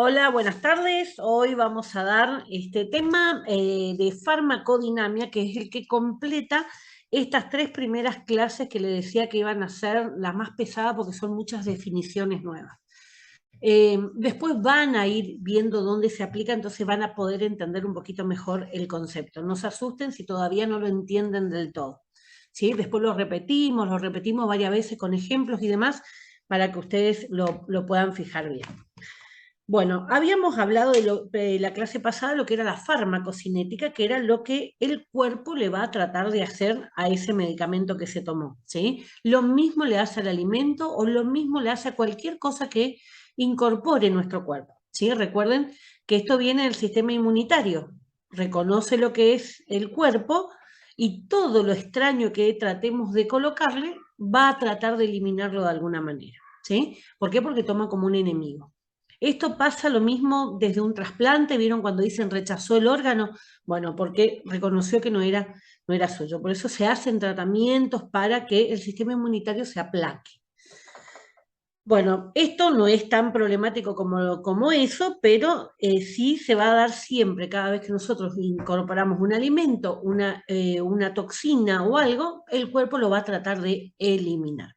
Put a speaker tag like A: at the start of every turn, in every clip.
A: Hola, buenas tardes. Hoy vamos a dar este tema de farmacodinamia, que es el que completa estas tres primeras clases que le decía que iban a ser las más pesadas porque son muchas definiciones nuevas. Después van a ir viendo dónde se aplica, entonces van a poder entender un poquito mejor el concepto. No se asusten si todavía no lo entienden del todo. ¿Sí? Después lo repetimos varias veces con ejemplos y demás para que ustedes lo puedan fijar bien. Bueno, habíamos hablado de la clase pasada lo que era la farmacocinética, que era lo que el cuerpo le va a tratar de hacer a ese medicamento que se tomó, ¿sí? Lo mismo le hace al alimento o lo mismo le hace a cualquier cosa que incorpore nuestro cuerpo, ¿sí? Recuerden que esto viene del sistema inmunitario, reconoce lo que es el cuerpo y todo lo extraño que tratemos de colocarle va a tratar de eliminarlo de alguna manera, ¿sí? ¿Por qué? Porque toma como un enemigo. Esto pasa lo mismo desde un trasplante, ¿vieron cuando dicen rechazó el órgano? Bueno, porque reconoció que no era suyo. Por eso se hacen tratamientos para que el sistema inmunitario se aplaque. Bueno, esto no es tan problemático como eso, pero sí se va a dar siempre, cada vez que nosotros incorporamos un alimento, una toxina o algo, el cuerpo lo va a tratar de eliminar.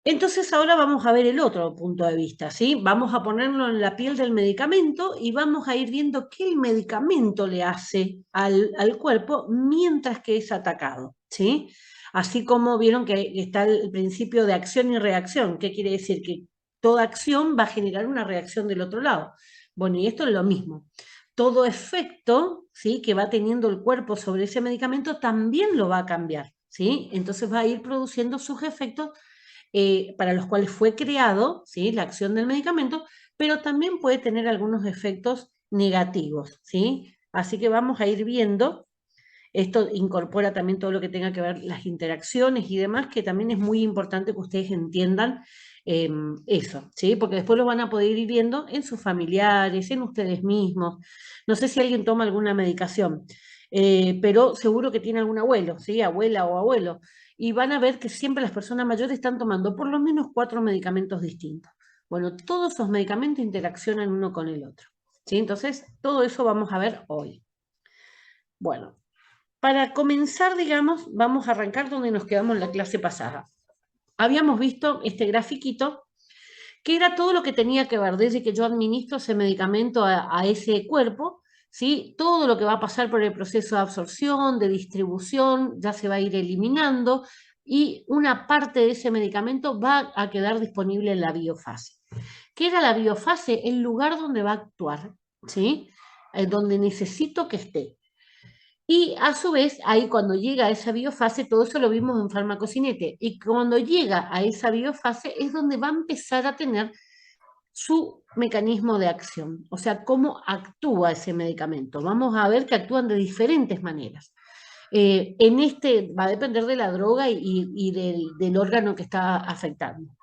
A: Entonces ahora vamos a ver el otro punto de vista, ¿sí? Vamos a ponerlo en la piel del medicamento y vamos a ir viendo qué el medicamento le hace al cuerpo mientras que es atacado, ¿sí? Así como vieron que está el principio de acción y reacción. ¿Qué quiere decir? Que toda acción va a generar una reacción del otro lado. Bueno, y esto es lo mismo. Todo efecto, ¿sí?, que va teniendo el cuerpo sobre ese medicamento también lo va a cambiar, ¿sí? Entonces va a ir produciendo sus efectos para los cuales fue creado, ¿sí?, la acción del medicamento, pero también puede tener algunos efectos negativos, ¿sí? Así que vamos a ir viendo, esto incorpora también todo lo que tenga que ver las interacciones y demás, que también es muy importante que ustedes entiendan eso, ¿sí? Porque después lo van a poder ir viendo en sus familiares, en ustedes mismos. No sé si alguien toma alguna medicación, pero seguro que tiene algún abuelo, ¿sí? Abuela o abuelo. Y van a ver que siempre las personas mayores están tomando por lo menos 4 medicamentos distintos. Bueno, todos esos medicamentos interaccionan uno con el otro, ¿sí? Entonces, todo eso vamos a ver hoy. Bueno, para comenzar, digamos, vamos a arrancar donde nos quedamos en la clase pasada. Habíamos visto este grafiquito que era todo lo que tenía que ver desde que yo administro ese medicamento a ese cuerpo, ¿sí? Todo lo que va a pasar por el proceso de absorción, de distribución, ya se va a ir eliminando y una parte de ese medicamento va a quedar disponible en la biofase. ¿Qué era la biofase? El lugar donde va a actuar, ¿sí? Donde necesito que esté. Y a su vez, ahí cuando llega a esa biofase, todo eso lo vimos en farmacocinete, y cuando llega a esa biofase es donde va a empezar a tener su mecanismo de acción, o sea, cómo actúa ese medicamento. Vamos a ver que actúan de diferentes maneras. En este va a depender de la droga y del órgano que está afectando.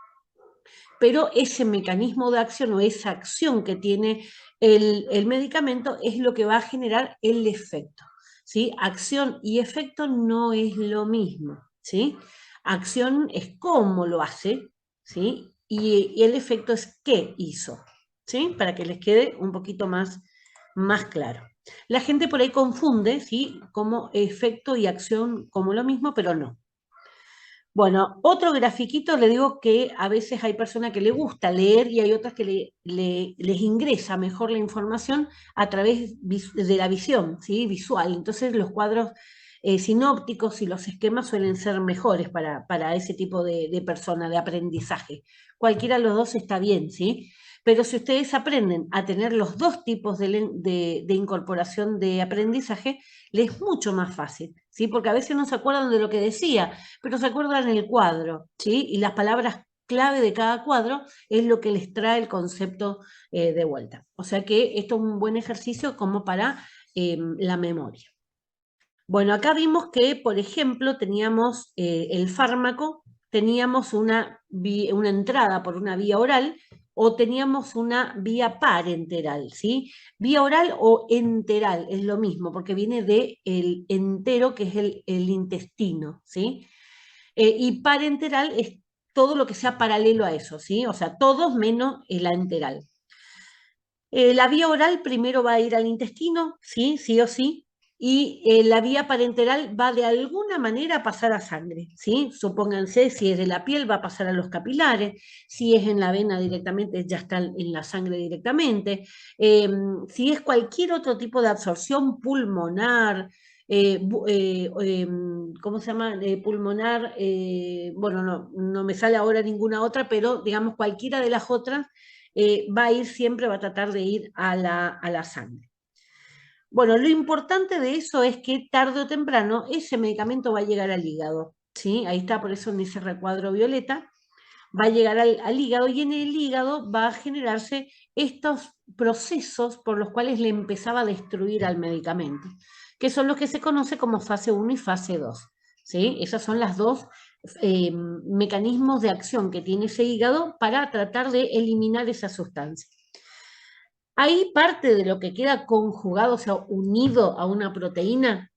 A: Pero ese mecanismo de acción o esa acción que tiene el medicamento es lo que va a generar el efecto, ¿sí? Acción y efecto no es lo mismo, ¿sí? Acción es cómo lo hace, ¿sí? Y el efecto es qué hizo, ¿sí? Para que les quede un poquito más claro. La gente por ahí confunde, ¿sí?, como efecto y acción como lo mismo, pero no. Bueno, otro grafiquito, le digo que a veces hay personas que le gusta leer y hay otras que les ingresa mejor la información a través de la visión, ¿sí?, visual. Entonces los cuadros sinópticos y los esquemas suelen ser mejores para ese tipo de persona, de aprendizaje. Cualquiera de los dos está bien, ¿sí? Pero si ustedes aprenden a tener los dos tipos de incorporación de aprendizaje, les es mucho más fácil, ¿sí? Porque a veces no se acuerdan de lo que decía, pero se acuerdan el cuadro, ¿sí? Y las palabras clave de cada cuadro es lo que les trae el concepto de vuelta. O sea que esto es un buen ejercicio como para la memoria. Bueno, acá vimos que, por ejemplo, teníamos el fármaco, teníamos una entrada por una vía oral o teníamos una vía parenteral, ¿sí? Vía oral o enteral, es lo mismo, porque viene de el entero, que es el intestino, ¿sí? Y parenteral es todo lo que sea paralelo a eso, ¿sí? O sea, todos menos la enteral. La vía oral primero va a ir al intestino, sí, sí o sí, y la vía parenteral va de alguna manera a pasar a sangre, ¿sí? Supónganse, si es de la piel va a pasar a los capilares, si es en la vena directamente, ya está en la sangre directamente, si es cualquier otro tipo de absorción pulmonar, ¿cómo se llama? Pulmonar, bueno, no me sale ahora ninguna otra, pero digamos cualquiera de las otras va a ir siempre, va a tratar de ir a la sangre. Bueno, lo importante de eso es que tarde o temprano ese medicamento va a llegar al hígado, ¿sí? Ahí está, por eso en ese recuadro violeta, va a llegar al hígado y en el hígado va a generarse estos procesos por los cuales le empezaba a destruir al medicamento, que son los que se conoce como fase 1 y fase 2, ¿sí? Esas son las dos mecanismos de acción que tiene ese hígado para tratar de eliminar esa sustancia. Ahí parte de lo que queda conjugado, o sea, unido a una proteína,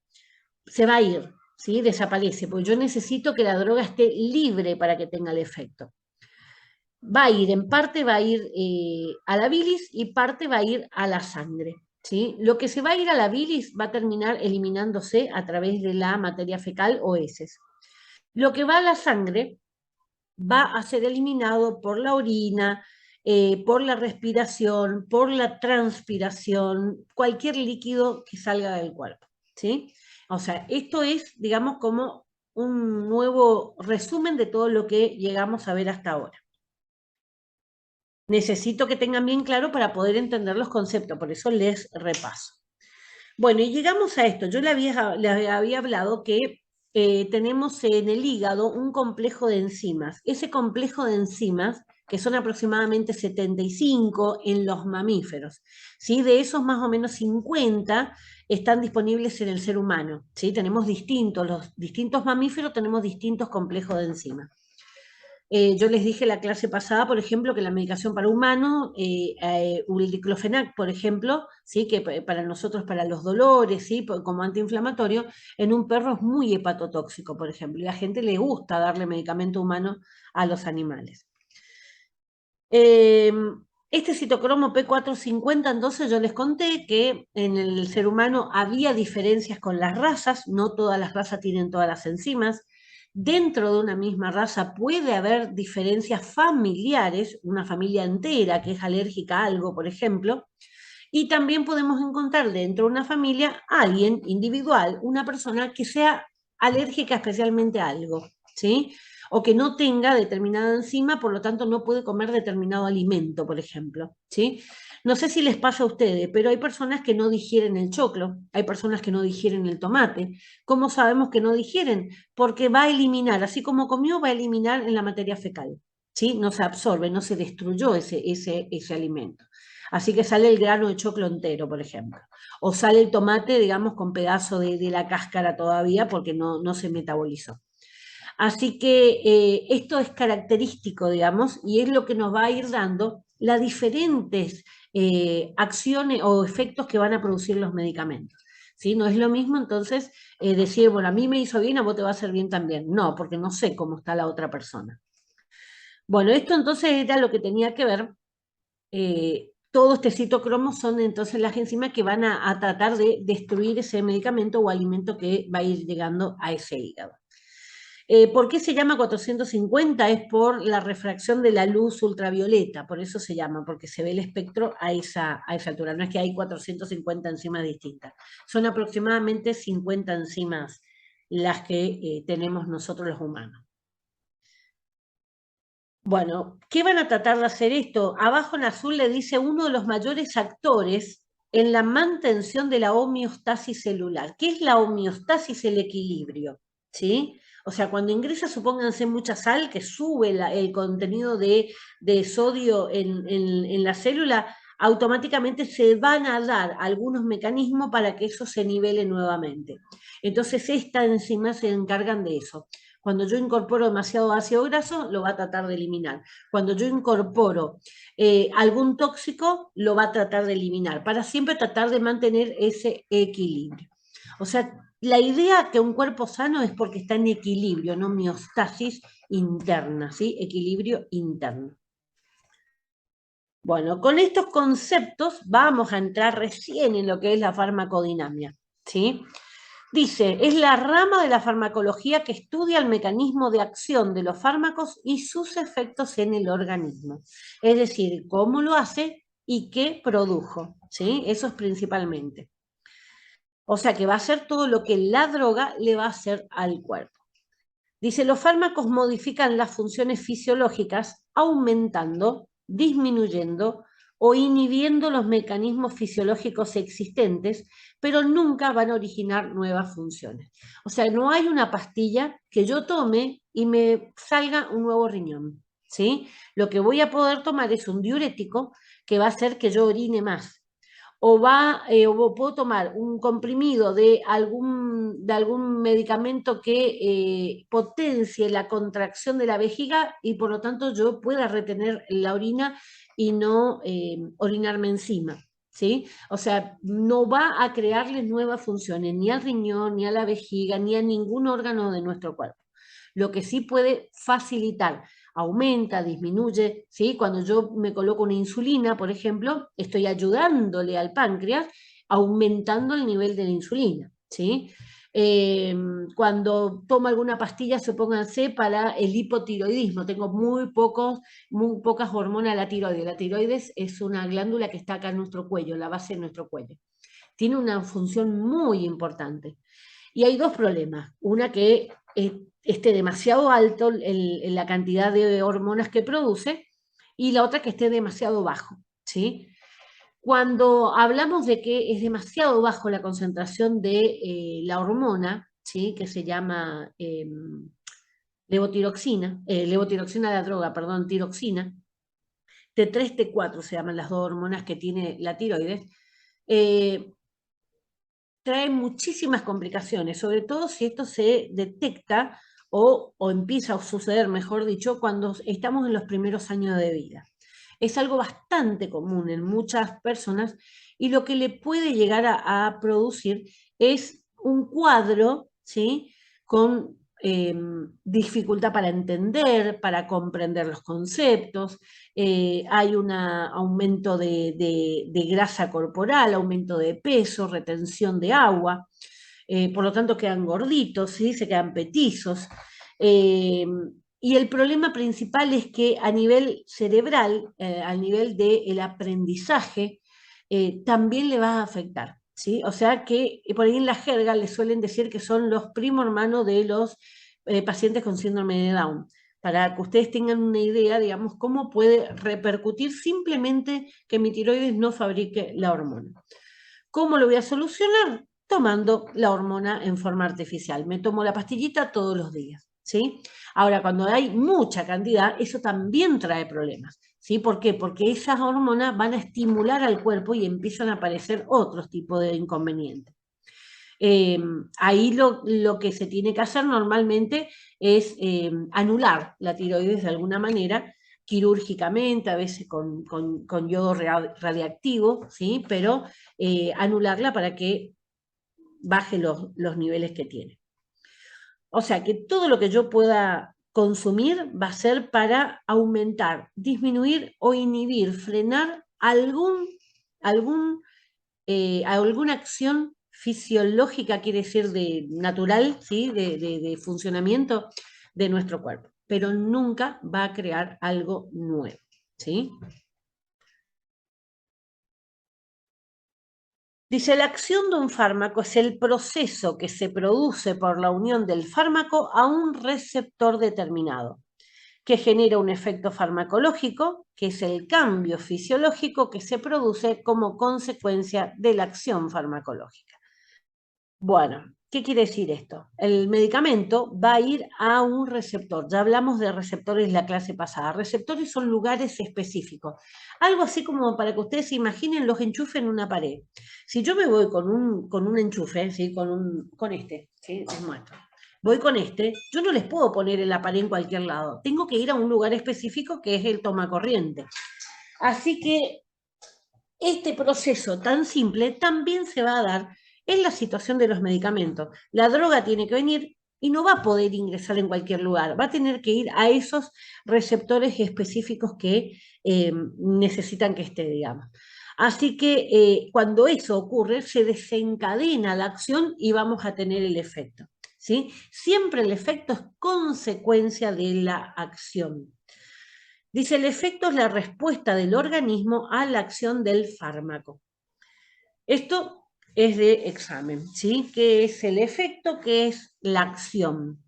A: se va a ir, ¿sí? Desaparece, porque yo necesito que la droga esté libre para que tenga el efecto. Va a ir, en parte va a ir a la bilis y parte va a ir a la sangre, ¿sí? Lo que se va a ir a la bilis va a terminar eliminándose a través de la materia fecal o heces. Lo que va a la sangre va a ser eliminado por la orina, por la respiración, por la transpiración, cualquier líquido que salga del cuerpo, ¿sí? O sea, esto es, digamos, como un nuevo resumen de todo lo que llegamos a ver hasta ahora. Necesito que tengan bien claro para poder entender los conceptos, por eso les repaso. Bueno, y llegamos a esto. Yo le había hablado que tenemos en el hígado un complejo de enzimas. Ese complejo de enzimas, que son aproximadamente 75 en los mamíferos, ¿sí? De esos más o menos 50 están disponibles en el ser humano, ¿sí? Tenemos los distintos mamíferos tenemos distintos complejos de enzimas. Yo les dije la clase pasada, por ejemplo, que la medicación para humanos, el diclofenac, por ejemplo, ¿sí? Que para nosotros, para los dolores, ¿sí? Como antiinflamatorio, en un perro es muy hepatotóxico, por ejemplo, y a la gente le gusta darle medicamento humano a los animales. Este citocromo P450, entonces yo les conté que en el ser humano había diferencias con las razas, no todas las razas tienen todas las enzimas. Dentro de una misma raza puede haber diferencias familiares, una familia entera que es alérgica a algo, por ejemplo, y también podemos encontrar dentro de una familia alguien individual, una persona que sea alérgica especialmente a algo, ¿sí? O que no tenga determinada enzima, por lo tanto no puede comer determinado alimento, por ejemplo, ¿sí? No sé si les pasa a ustedes, pero hay personas que no digieren el choclo, hay personas que no digieren el tomate. ¿Cómo sabemos que no digieren? Porque va a eliminar, así como comió, va a eliminar en la materia fecal, ¿sí? No se absorbe, no se destruyó ese alimento. Así que sale el grano de choclo entero, por ejemplo. O sale el tomate, digamos, con pedazo de la cáscara todavía porque no se metabolizó. Así que esto es característico, digamos, y es lo que nos va a ir dando las diferentes acciones o efectos que van a producir los medicamentos. ¿Sí? No es lo mismo entonces decir, bueno, a mí me hizo bien, a vos te va a hacer bien también. No, porque no sé cómo está la otra persona. Bueno, esto entonces era lo que tenía que ver. Todo este citocromo son entonces las enzimas que van a tratar de destruir ese medicamento o alimento que va a ir llegando a ese hígado. ¿Por qué se llama 450? Es por la refracción de la luz ultravioleta, por eso se llama, porque se ve el espectro a esa altura. No es que hay 450 enzimas distintas, son aproximadamente 50 enzimas las que tenemos nosotros los humanos. Bueno, ¿qué van a tratar de hacer esto? Abajo en azul le dice uno de los mayores actores en la mantención de la homeostasis celular. ¿Qué es la homeostasis? El equilibrio, ¿sí? O sea, cuando ingresa, supónganse mucha sal, que sube el contenido de sodio en la célula, automáticamente se van a dar algunos mecanismos para que eso se nivele nuevamente. Entonces, estas enzimas se encargan de eso. Cuando yo incorporo demasiado ácido graso, lo va a tratar de eliminar. Cuando yo incorporo algún tóxico, lo va a tratar de eliminar, para siempre tratar de mantener ese equilibrio. O sea, la idea que un cuerpo sano es porque está en equilibrio, no homeostasis interna, ¿sí? Equilibrio interno. Bueno, con estos conceptos vamos a entrar recién en lo que es la farmacodinamia, ¿sí? Dice, es la rama de la farmacología que estudia el mecanismo de acción de los fármacos y sus efectos en el organismo. Es decir, cómo lo hace y qué produjo, ¿sí? Eso es principalmente. O sea que va a ser todo lo que la droga le va a hacer al cuerpo. Dice, los fármacos modifican las funciones fisiológicas aumentando, disminuyendo o inhibiendo los mecanismos fisiológicos existentes, pero nunca van a originar nuevas funciones. O sea, no hay una pastilla que yo tome y me salga un nuevo riñón, ¿sí? Lo que voy a poder tomar es un diurético que va a hacer que yo orine más, o puedo tomar un comprimido de algún medicamento que potencie la contracción de la vejiga y por lo tanto yo pueda retener la orina y no orinarme encima, ¿sí? O sea, no va a crearle nuevas funciones ni al riñón, ni a la vejiga, ni a ningún órgano de nuestro cuerpo. Lo que sí puede facilitar, aumenta, disminuye, ¿sí? Cuando yo me coloco una insulina, por ejemplo, estoy ayudándole al páncreas aumentando el nivel de la insulina, ¿sí? Cuando tomo alguna pastilla, supónganse, para el hipotiroidismo, tengo muy pocas hormonas de la tiroides. La tiroides es una glándula que está acá en nuestro cuello, en la base de nuestro cuello. Tiene una función muy importante. Y hay dos problemas. Una que esté demasiado alto en la cantidad de hormonas que produce y la otra que esté demasiado bajo, ¿sí? Cuando hablamos de que es demasiado bajo la concentración de la hormona, ¿sí? Que se llama levotiroxina de la droga, perdón, tiroxina, T3, T4 se llaman las dos hormonas que tiene la tiroides, eh, trae muchísimas complicaciones, sobre todo si esto se detecta o empieza a suceder, mejor dicho, cuando estamos en los primeros años de vida. Es algo bastante común en muchas personas y lo que le puede llegar a producir es un cuadro, ¿sí? Con dificultad para entender, para comprender los conceptos, hay un aumento de grasa corporal, aumento de peso, retención de agua, por lo tanto quedan gorditos, ¿sí? Se quedan petizos. Eh, y el problema principal es que a nivel cerebral, a nivel del aprendizaje, también le va a afectar, ¿sí? O sea que por ahí en la jerga le suelen decir que son los primo hermanos de los pacientes con síndrome de Down, para que ustedes tengan una idea, digamos, cómo puede repercutir simplemente que mi tiroides no fabrique la hormona. ¿Cómo lo voy a solucionar? Tomando la hormona en forma artificial. Me tomo la pastillita todos los días, ¿sí? Ahora, cuando hay mucha cantidad, eso también trae problemas, ¿sí? ¿Por qué? Porque esas hormonas van a estimular al cuerpo y empiezan a aparecer otros tipos de inconvenientes. Ahí lo que se tiene que hacer normalmente es anular la tiroides de alguna manera, quirúrgicamente, a veces con yodo radiactivo, ¿sí? Pero anularla para que baje los niveles que tiene. O sea que todo lo que yo pueda consumir va a ser para aumentar, disminuir o inhibir, frenar alguna acción fisiológica, quiere decir de natural, ¿sí? de funcionamiento de nuestro cuerpo, pero nunca va a crear algo nuevo, ¿sí? Dice, la acción de un fármaco es el proceso que se produce por la unión del fármaco a un receptor determinado, que genera un efecto farmacológico, que es el cambio fisiológico que se produce como consecuencia de la acción farmacológica. Bueno, ¿qué quiere decir esto? El medicamento va a ir a un receptor. Ya hablamos de receptores la clase pasada. Receptores son lugares específicos. Algo así como para que ustedes se imaginen los enchufes en una pared. Si yo me voy con un enchufe, ¿sí? Con este, ¿sí? Les muestro. Voy con este, yo no les puedo poner en la pared en cualquier lado. Tengo que ir a un lugar específico que es el tomacorriente. Así que este proceso tan simple también se va a dar en la situación de los medicamentos. La droga tiene que venir, y no va a poder ingresar en cualquier lugar, va a tener que ir a esos receptores específicos que necesitan que esté, digamos. Así que cuando eso ocurre, se desencadena la acción y vamos a tener el efecto, ¿sí? Siempre el efecto es consecuencia de la acción. Dice, el efecto es la respuesta del organismo a la acción del fármaco. Esto es de examen, ¿sí? ¿Qué es el efecto? ¿Qué es la acción?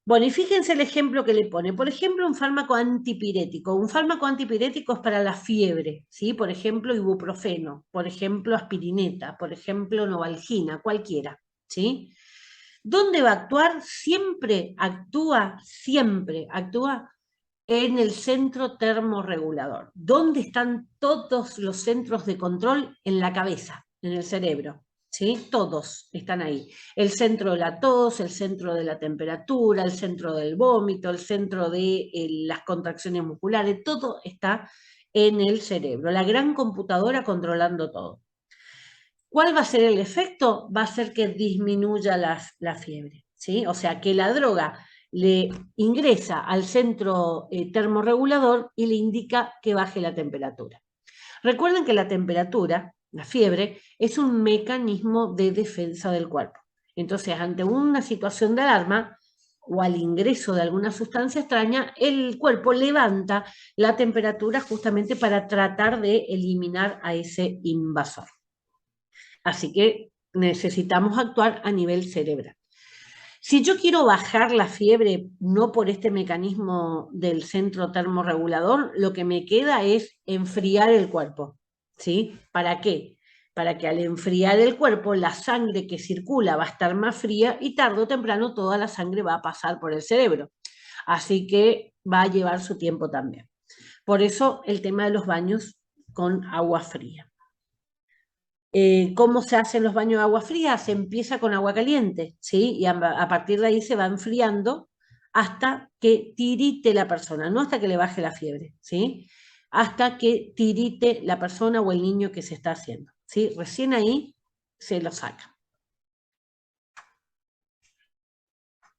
A: Bueno, y fíjense el ejemplo que le pone. Por ejemplo, un fármaco antipirético. Un fármaco antipirético es para la fiebre, ¿sí? Por ejemplo, ibuprofeno, por ejemplo, aspirineta, por ejemplo, novalgina, cualquiera, ¿sí? ¿Dónde va a actuar? Siempre actúa en el centro termorregulador. ¿Dónde están todos los centros de control? En la cabeza, en el cerebro. ¿Sí? Todos están ahí. El centro de la tos, el centro de la temperatura, el centro del vómito, el centro de las contracciones musculares, todo está en el cerebro. La gran computadora controlando todo. ¿Cuál va a ser el efecto? Va a ser que disminuya la fiebre, ¿sí? O sea, que la droga le ingresa al centro termorregulador y le indica que baje la temperatura. Recuerden que la temperatura, la fiebre, es un mecanismo de defensa del cuerpo. Entonces, ante una situación de alarma o al ingreso de alguna sustancia extraña, el cuerpo levanta la temperatura justamente para tratar de eliminar a ese invasor. Así que necesitamos actuar a nivel cerebral. Si yo quiero bajar la fiebre, no por este mecanismo del centro termorregulador, lo que me queda es enfriar el cuerpo, ¿sí? ¿Para qué? Para que al enfriar el cuerpo, la sangre que circula va a estar más fría y tarde o temprano toda la sangre va a pasar por el cerebro. Así que va a llevar su tiempo también. Por eso el tema de los baños con agua fría. ¿Cómo se hacen los baños de agua fría? Se empieza con agua caliente, ¿sí? Y a partir de ahí se va enfriando hasta que tirite la persona, no hasta que le baje la fiebre, ¿sí? Hasta que tirite la persona o el niño que se está haciendo, ¿sí? Recién ahí se lo saca.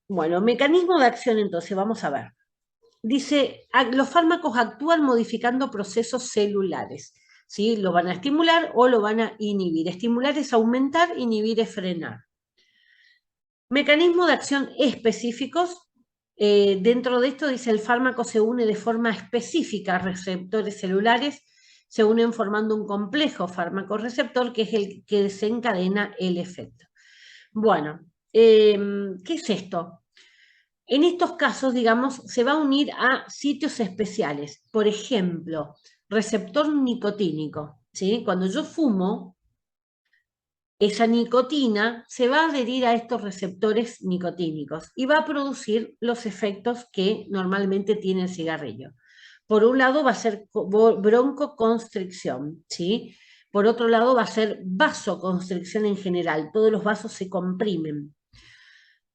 A: Bueno, mecanismo de acción entonces, vamos a ver. Dice, los fármacos actúan modificando procesos celulares, ¿sí? Lo van a estimular o lo van a inhibir. Estimular es aumentar, inhibir es frenar. Mecanismos de acción específicos. Dentro de esto dice, el fármaco se une de forma específica a receptores celulares, se unen formando un complejo fármaco-receptor que es el que desencadena el efecto. Bueno, ¿qué es esto? En estos casos, digamos, se va a unir a sitios especiales. Por ejemplo, receptor nicotínico, ¿sí? Cuando yo fumo, esa nicotina se va a adherir a estos receptores nicotínicos y va a producir los efectos que normalmente tiene el cigarrillo. Por un lado va a ser broncoconstricción, ¿sí? Por otro lado va a ser vasoconstricción en general, todos los vasos se comprimen.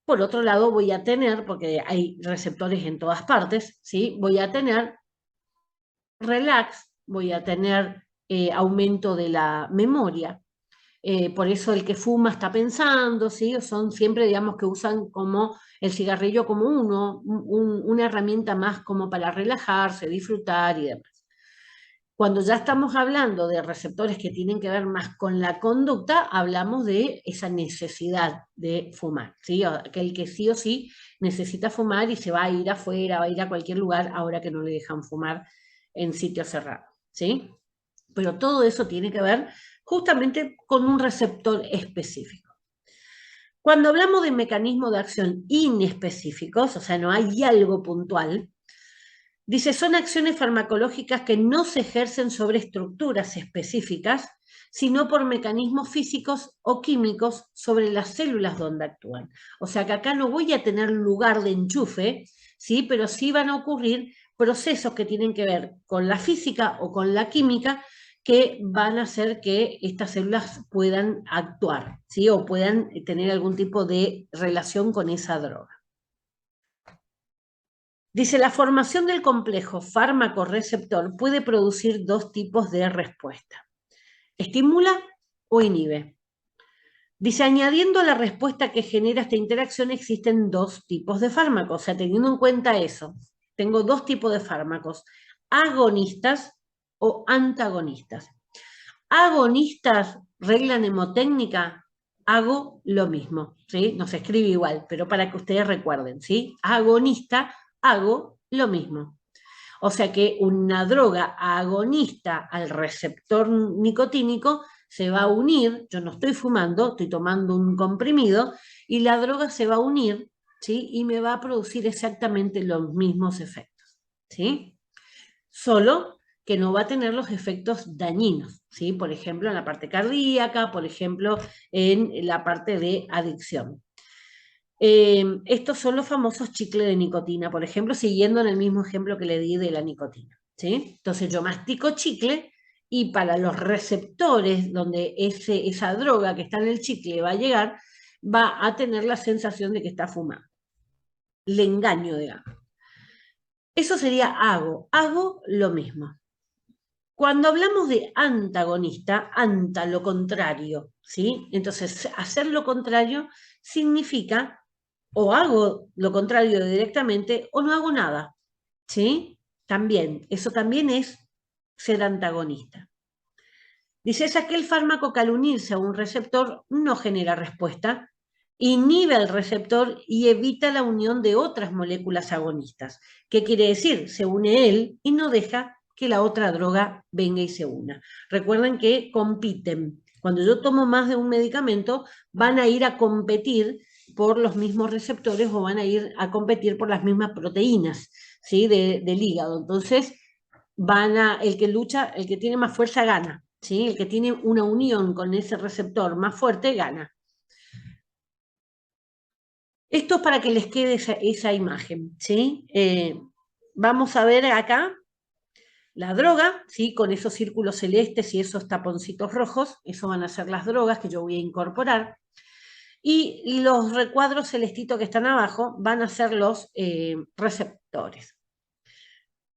A: Por otro lado voy a tener, porque hay receptores en todas partes, ¿sí? Voy a tener relax, voy a tener aumento de la memoria. Por eso el que fuma está pensando, ¿sí? Son siempre, digamos, que usan como el cigarrillo como una herramienta más como para relajarse, disfrutar y demás. Cuando ya estamos hablando de receptores que tienen que ver más con la conducta, hablamos de esa necesidad de fumar, ¿sí? Aquel que sí o sí necesita fumar y se va a ir afuera, va a ir a cualquier lugar ahora que no le dejan fumar en sitios cerrados, ¿sí? Pero todo eso tiene que ver justamente con un receptor específico. Cuando hablamos de mecanismos de acción inespecíficos, o sea, no hay algo puntual, dice, son acciones farmacológicas que no se ejercen sobre estructuras específicas, sino por mecanismos físicos o químicos sobre las células donde actúan. O sea que acá no voy a tener lugar de enchufe, ¿sí? Pero sí van a ocurrir procesos que tienen que ver con la física o con la química que van a hacer que estas células puedan actuar, ¿sí? O puedan tener algún tipo de relación con esa droga. Dice, la formación del complejo fármaco-receptor puede producir dos tipos de respuesta. ¿Estimula o inhibe? Dice, añadiendo a la respuesta que genera esta interacción, existen dos tipos de fármacos. O sea, teniendo en cuenta eso, tengo dos tipos de fármacos, agonistas o antagonistas. Agonistas, regla mnemotécnica, hago lo mismo, ¿sí? No se escribe igual, pero para que ustedes recuerden, ¿sí? Agonista, hago lo mismo. O sea que una droga agonista al receptor nicotínico se va a unir, yo no estoy fumando, estoy tomando un comprimido, y la droga se va a unir, ¿sí? Y me va a producir exactamente los mismos efectos, ¿sí? Solo que no va a tener los efectos dañinos, ¿sí? Por ejemplo, en la parte cardíaca, por ejemplo, en la parte de adicción. Estos son los famosos chicles de nicotina, por ejemplo, siguiendo en el mismo ejemplo que le di de la nicotina, ¿sí? Entonces yo mastico chicle y para los receptores donde esa droga que está en el chicle va a llegar, va a tener la sensación de que está fumando. Le engaño, digamos. Eso sería hago lo mismo. Cuando hablamos de antagonista, anta, lo contrario, ¿sí? Entonces, hacer lo contrario significa o hago lo contrario directamente o no hago nada, ¿sí? También, eso también es ser antagonista. Dice, es aquel fármaco que al unirse a un receptor no genera respuesta, inhibe al receptor y evita la unión de otras moléculas agonistas. ¿Qué quiere decir? Se une él y no deja que la otra droga venga y se una. Recuerden que compiten. Cuando yo tomo más de un medicamento, van a ir a competir por los mismos receptores o van a ir a competir por las mismas proteínas, ¿sí? Del hígado. Entonces, el que lucha, el que tiene más fuerza gana, ¿sí? El que tiene una unión con ese receptor más fuerte gana. Esto es para que les quede esa imagen, ¿sí? Vamos a ver acá la droga, ¿sí? Con esos círculos celestes y esos taponcitos rojos, eso van a ser las drogas que yo voy a incorporar. Y los recuadros celestitos que están abajo van a ser los receptores.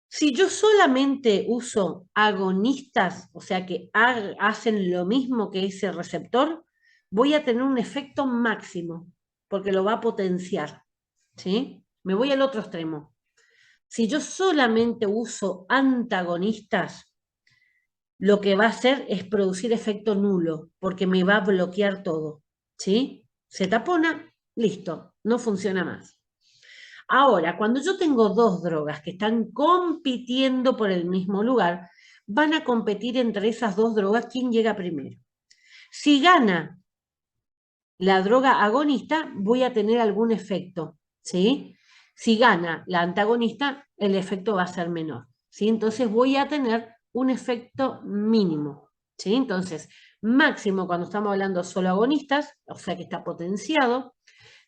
A: Si yo solamente uso agonistas, o sea que hacen lo mismo que ese receptor, voy a tener un efecto máximo, porque lo va a potenciar, ¿sí? Me voy al otro extremo. Si yo solamente uso antagonistas, lo que va a hacer es producir efecto nulo, porque me va a bloquear todo, ¿sí? Se tapona, listo, no funciona más. Ahora, cuando yo tengo dos drogas que están compitiendo por el mismo lugar, van a competir entre esas dos drogas quién llega primero. Si gana la droga agonista, voy a tener algún efecto, ¿sí? Si gana la antagonista, el efecto va a ser menor, ¿sí? Entonces voy a tener un efecto mínimo, ¿sí? Entonces, máximo cuando estamos hablando solo agonistas, o sea que está potenciado,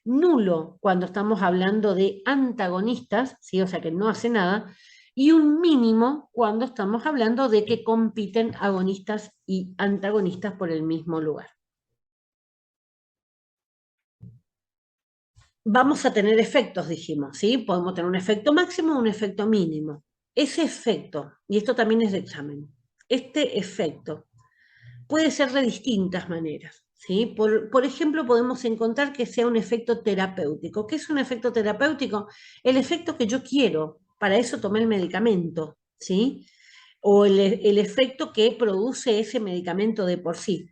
A: nulo cuando estamos hablando de antagonistas, ¿sí? O sea que no hace nada, y un mínimo cuando estamos hablando de que compiten agonistas y antagonistas por el mismo lugar. Vamos a tener efectos, dijimos, ¿sí? Podemos tener un efecto máximo o un efecto mínimo. Ese efecto, y esto también es de examen, este efecto puede ser de distintas maneras, ¿sí? Por ejemplo, podemos encontrar que sea un efecto terapéutico. ¿Qué es un efecto terapéutico? El efecto que yo quiero, para eso tomé el medicamento, ¿sí? O el efecto que produce ese medicamento de por sí.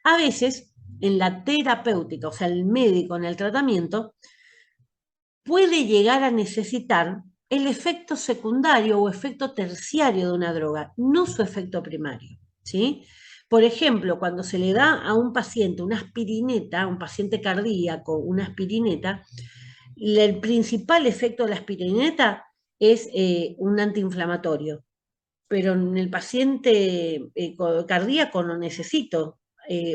A: A veces, en la terapéutica, o sea, el médico en el tratamiento, puede llegar a necesitar el efecto secundario o efecto terciario de una droga, no su efecto primario, ¿sí? Por ejemplo, cuando se le da a un paciente una aspirineta, a un paciente cardíaco, una aspirineta, el principal efecto de la aspirineta es un antiinflamatorio, pero en el paciente cardíaco no necesito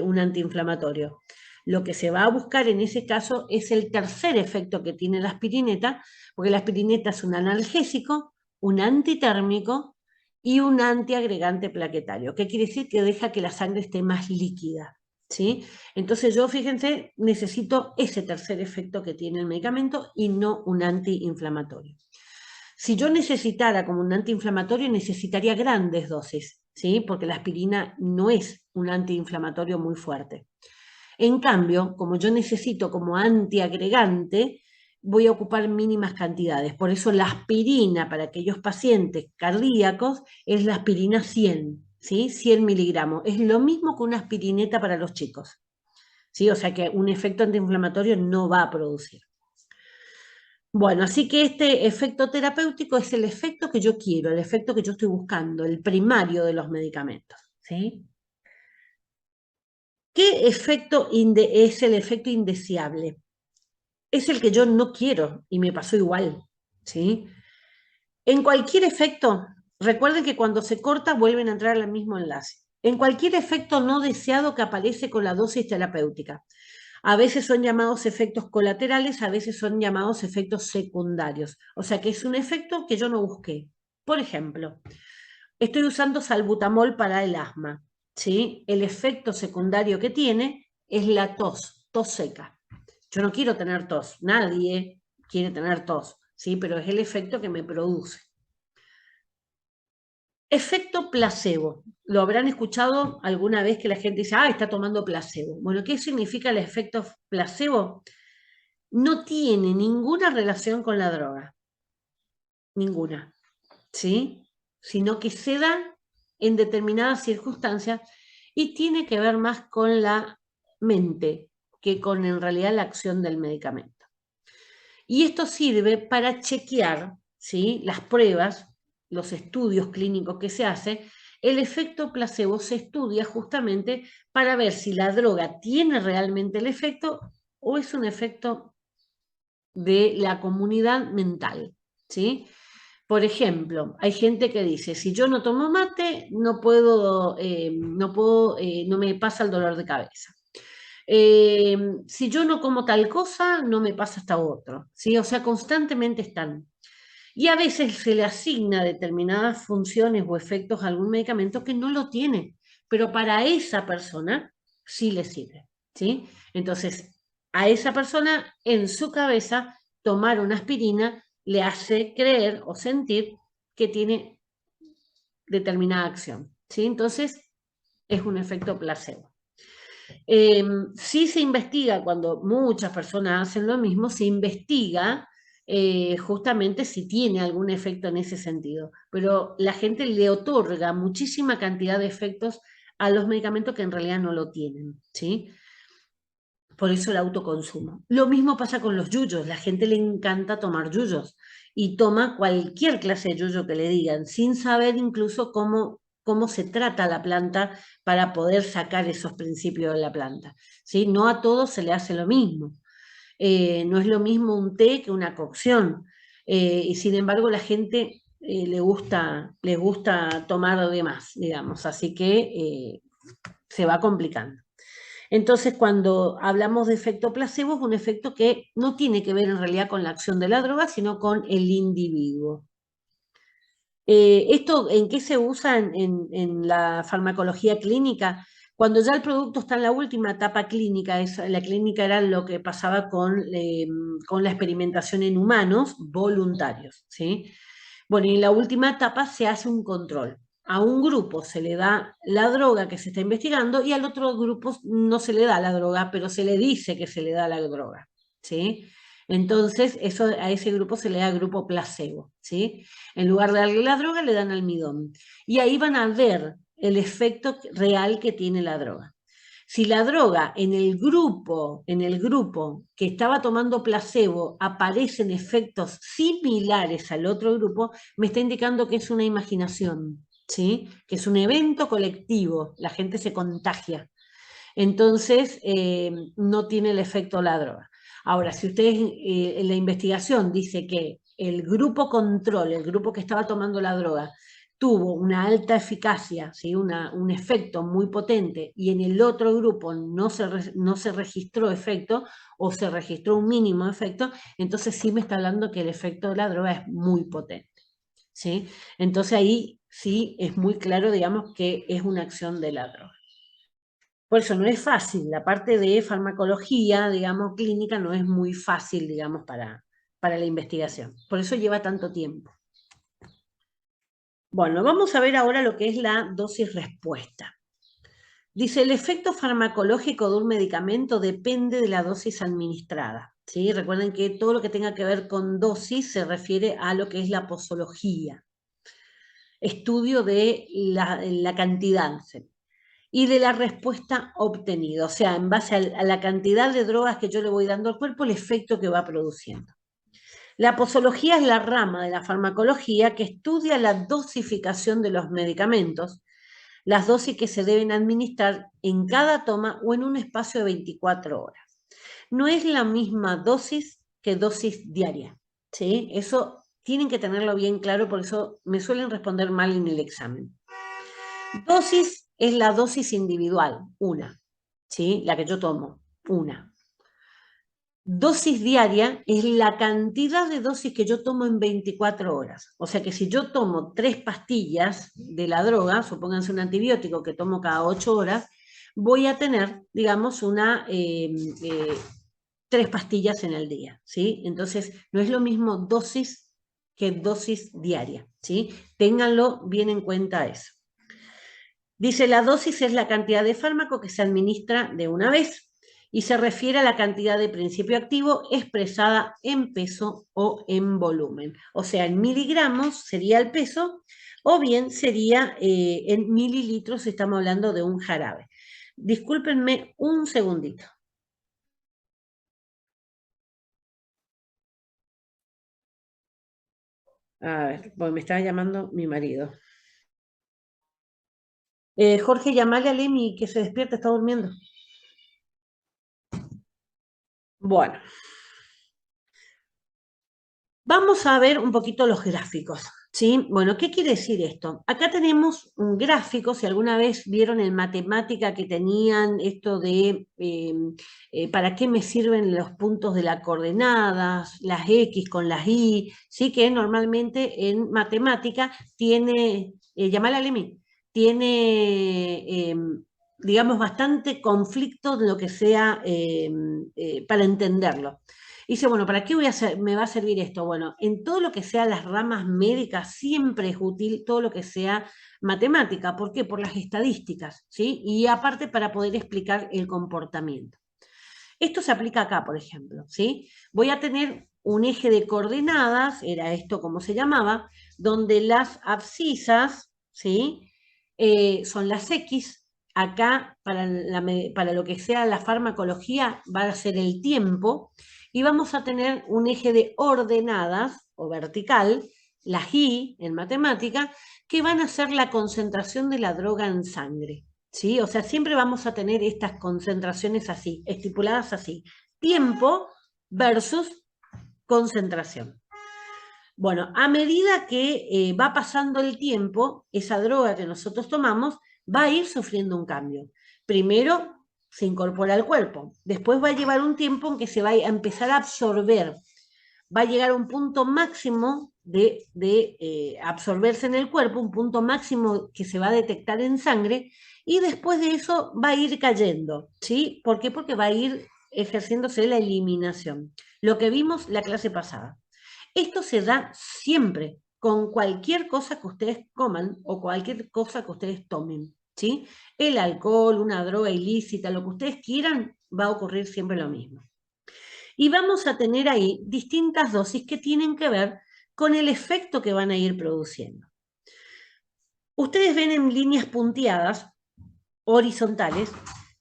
A: un antiinflamatorio. Lo que se va a buscar en ese caso es el tercer efecto que tiene la aspirineta, porque la aspirineta es un analgésico, un antitérmico y un antiagregante plaquetario. ¿Qué quiere decir? Que deja que la sangre esté más líquida, ¿sí? Entonces yo, fíjense, necesito ese tercer efecto que tiene el medicamento y no un antiinflamatorio. Si yo necesitara como un antiinflamatorio, necesitaría grandes dosis, ¿sí? Porque la aspirina no es un antiinflamatorio muy fuerte. En cambio, como yo necesito como antiagregante, voy a ocupar mínimas cantidades. Por eso la aspirina para aquellos pacientes cardíacos es la aspirina 100, ¿sí? 100 miligramos. Es lo mismo que una aspirineta para los chicos, ¿sí? O sea que un efecto antiinflamatorio no va a producir. Bueno, así que este efecto terapéutico es el efecto que yo quiero, el efecto que yo estoy buscando, el primario de los medicamentos, ¿sí? ¿Qué efecto es el efecto indeseable? Es el que yo no quiero y me pasó igual, ¿sí? En cualquier efecto, recuerden que cuando se corta vuelven a entrar al mismo enlace. En cualquier efecto no deseado que aparece con la dosis terapéutica. A veces son llamados efectos colaterales, a veces son llamados efectos secundarios. O sea que es un efecto que yo no busqué. Por ejemplo, estoy usando salbutamol para el asma, ¿sí? El efecto secundario que tiene es la tos seca. Yo no quiero tener tos, nadie quiere tener tos, ¿sí? Pero es el efecto que me produce. Efecto placebo. Lo habrán escuchado alguna vez que la gente dice, está tomando placebo. Bueno, ¿qué significa el efecto placebo? No tiene ninguna relación con la droga, ninguna, ¿sí? Sino que se da en determinadas circunstancias y tiene que ver más con la mente que con en realidad la acción del medicamento. Y esto sirve para chequear, ¿sí? Las pruebas, los estudios clínicos que se hacen. El efecto placebo se estudia justamente para ver si la droga tiene realmente el efecto o es un efecto de la comunidad mental, ¿sí? Por ejemplo, hay gente que dice, si yo no tomo mate, no me pasa el dolor de cabeza. Si yo no como tal cosa, no me pasa hasta otro, ¿sí? O sea, constantemente están. Y a veces se le asigna determinadas funciones o efectos a algún medicamento que no lo tiene, pero para esa persona sí le sirve, ¿sí? Entonces, a esa persona en su cabeza tomar una aspirina le hace creer o sentir que tiene determinada acción, ¿sí? Entonces, es un efecto placebo. Sí se investiga, cuando muchas personas hacen lo mismo, se investiga justamente si tiene algún efecto en ese sentido, pero la gente le otorga muchísima cantidad de efectos a los medicamentos que en realidad no lo tienen, ¿sí? Por eso el autoconsumo. Lo mismo pasa con los yuyos, la gente le encanta tomar yuyos y toma cualquier clase de yuyo que le digan, sin saber incluso cómo se trata la planta para poder sacar esos principios de la planta, ¿sí? No a todos se le hace lo mismo. No es lo mismo un té que una cocción. Y sin embargo la gente le gusta tomar de más, digamos, así que se va complicando. Entonces, cuando hablamos de efecto placebo, es un efecto que no tiene que ver en realidad con la acción de la droga, sino con el individuo. ¿Esto en qué se usa en la farmacología clínica? Cuando ya el producto está en la última etapa clínica, la clínica era lo que pasaba con la experimentación en humanos voluntarios, ¿sí? Bueno, y en la última etapa se hace un control. A un grupo se le da la droga que se está investigando y al otro grupo no se le da la droga, pero se le dice que se le da la droga, ¿sí? Entonces, a ese grupo se le da grupo placebo, ¿sí? En lugar de darle la droga, le dan almidón. Y ahí van a ver el efecto real que tiene la droga. Si la droga en el grupo que estaba tomando placebo aparecen efectos similares al otro grupo, me está indicando que es una imaginación, ¿sí? Que es un evento colectivo, la gente se contagia. Entonces, no tiene el efecto la droga. Ahora, si ustedes en la investigación dice que el grupo control, el grupo que estaba tomando la droga, tuvo una alta eficacia, ¿sí? Un efecto muy potente, y en el otro grupo no se registró efecto o se registró un mínimo efecto, entonces sí me está hablando que el efecto de la droga es muy potente, ¿sí? Entonces ahí sí es muy claro, digamos, que es una acción de la droga. Por eso no es fácil, la parte de farmacología, digamos, clínica, no es muy fácil, digamos, para la investigación. Por eso lleva tanto tiempo. Bueno, vamos a ver ahora lo que es la dosis respuesta. Dice, el efecto farmacológico de un medicamento depende de la dosis administrada. ¿Sí? Recuerden que todo lo que tenga que ver con dosis se refiere a lo que es la posología, estudio de la cantidad y de la respuesta obtenida, o sea, en base a la cantidad de drogas que yo le voy dando al cuerpo, el efecto que va produciendo. La posología es la rama de la farmacología que estudia la dosificación de los medicamentos, las dosis que se deben administrar en cada toma o en un espacio de 24 horas. No es la misma dosis que dosis diaria, ¿sí? Eso tienen que tenerlo bien claro, por eso me suelen responder mal en el examen. Dosis es la dosis individual, una, ¿sí? La que yo tomo, una. Dosis diaria es la cantidad de dosis que yo tomo en 24 horas. O sea que si yo tomo 3 pastillas de la droga, supónganse un antibiótico que tomo cada 8 horas, voy a tener, digamos, 3 pastillas en el día, ¿sí? Entonces, no es lo mismo dosis que dosis diaria, ¿sí? Ténganlo bien en cuenta eso. Dice, la dosis es la cantidad de fármaco que se administra de una vez y se refiere a la cantidad de principio activo expresada en peso o en volumen. O sea, en miligramos sería el peso o bien sería en mililitros si estamos hablando de un jarabe. Discúlpenme un segundito. A ver, porque me estaba llamando mi marido. Jorge, llamale a Lemi que se despierta, está durmiendo. Bueno, vamos a ver un poquito los gráficos, ¿sí? Bueno, ¿qué quiere decir esto? Acá tenemos un gráfico, si alguna vez vieron en matemática que tenían esto de para qué me sirven los puntos de las coordenadas, las X con las Y, ¿sí? Que normalmente en matemática tiene, llamala a Lemi, tiene, digamos, bastante conflicto de lo que sea para entenderlo. Dice, bueno, ¿para qué me va a servir esto? Bueno, en todo lo que sea las ramas médicas siempre es útil todo lo que sea matemática. ¿Por qué? Por las estadísticas, ¿sí? Y aparte para poder explicar el comportamiento. Esto se aplica acá, por ejemplo, ¿sí? Voy a tener un eje de coordenadas, era esto como se llamaba, donde las abscisas, ¿sí? Son las X. Acá, para lo que sea la farmacología, va a ser el tiempo. Y vamos a tener un eje de ordenadas, o vertical, las Y en matemática, que van a ser la concentración de la droga en sangre. ¿Sí? O sea, siempre vamos a tener estas concentraciones así, estipuladas así. Tiempo versus concentración. Bueno, a medida que va pasando el tiempo, esa droga que nosotros tomamos va a ir sufriendo un cambio. Primero se incorpora al cuerpo, después va a llevar un tiempo en que se va a empezar a absorber. Va a llegar a un punto máximo de absorberse en el cuerpo, un punto máximo que se va a detectar en sangre, y después de eso va a ir cayendo, ¿sí? ¿Por qué? Porque va a ir ejerciéndose la eliminación. Lo que vimos la clase pasada. Esto se da siempre, con cualquier cosa que ustedes coman o cualquier cosa que ustedes tomen, ¿sí? El alcohol, una droga ilícita, lo que ustedes quieran, va a ocurrir siempre lo mismo. Y vamos a tener ahí distintas dosis que tienen que ver con el efecto que van a ir produciendo. Ustedes ven en líneas punteadas, horizontales,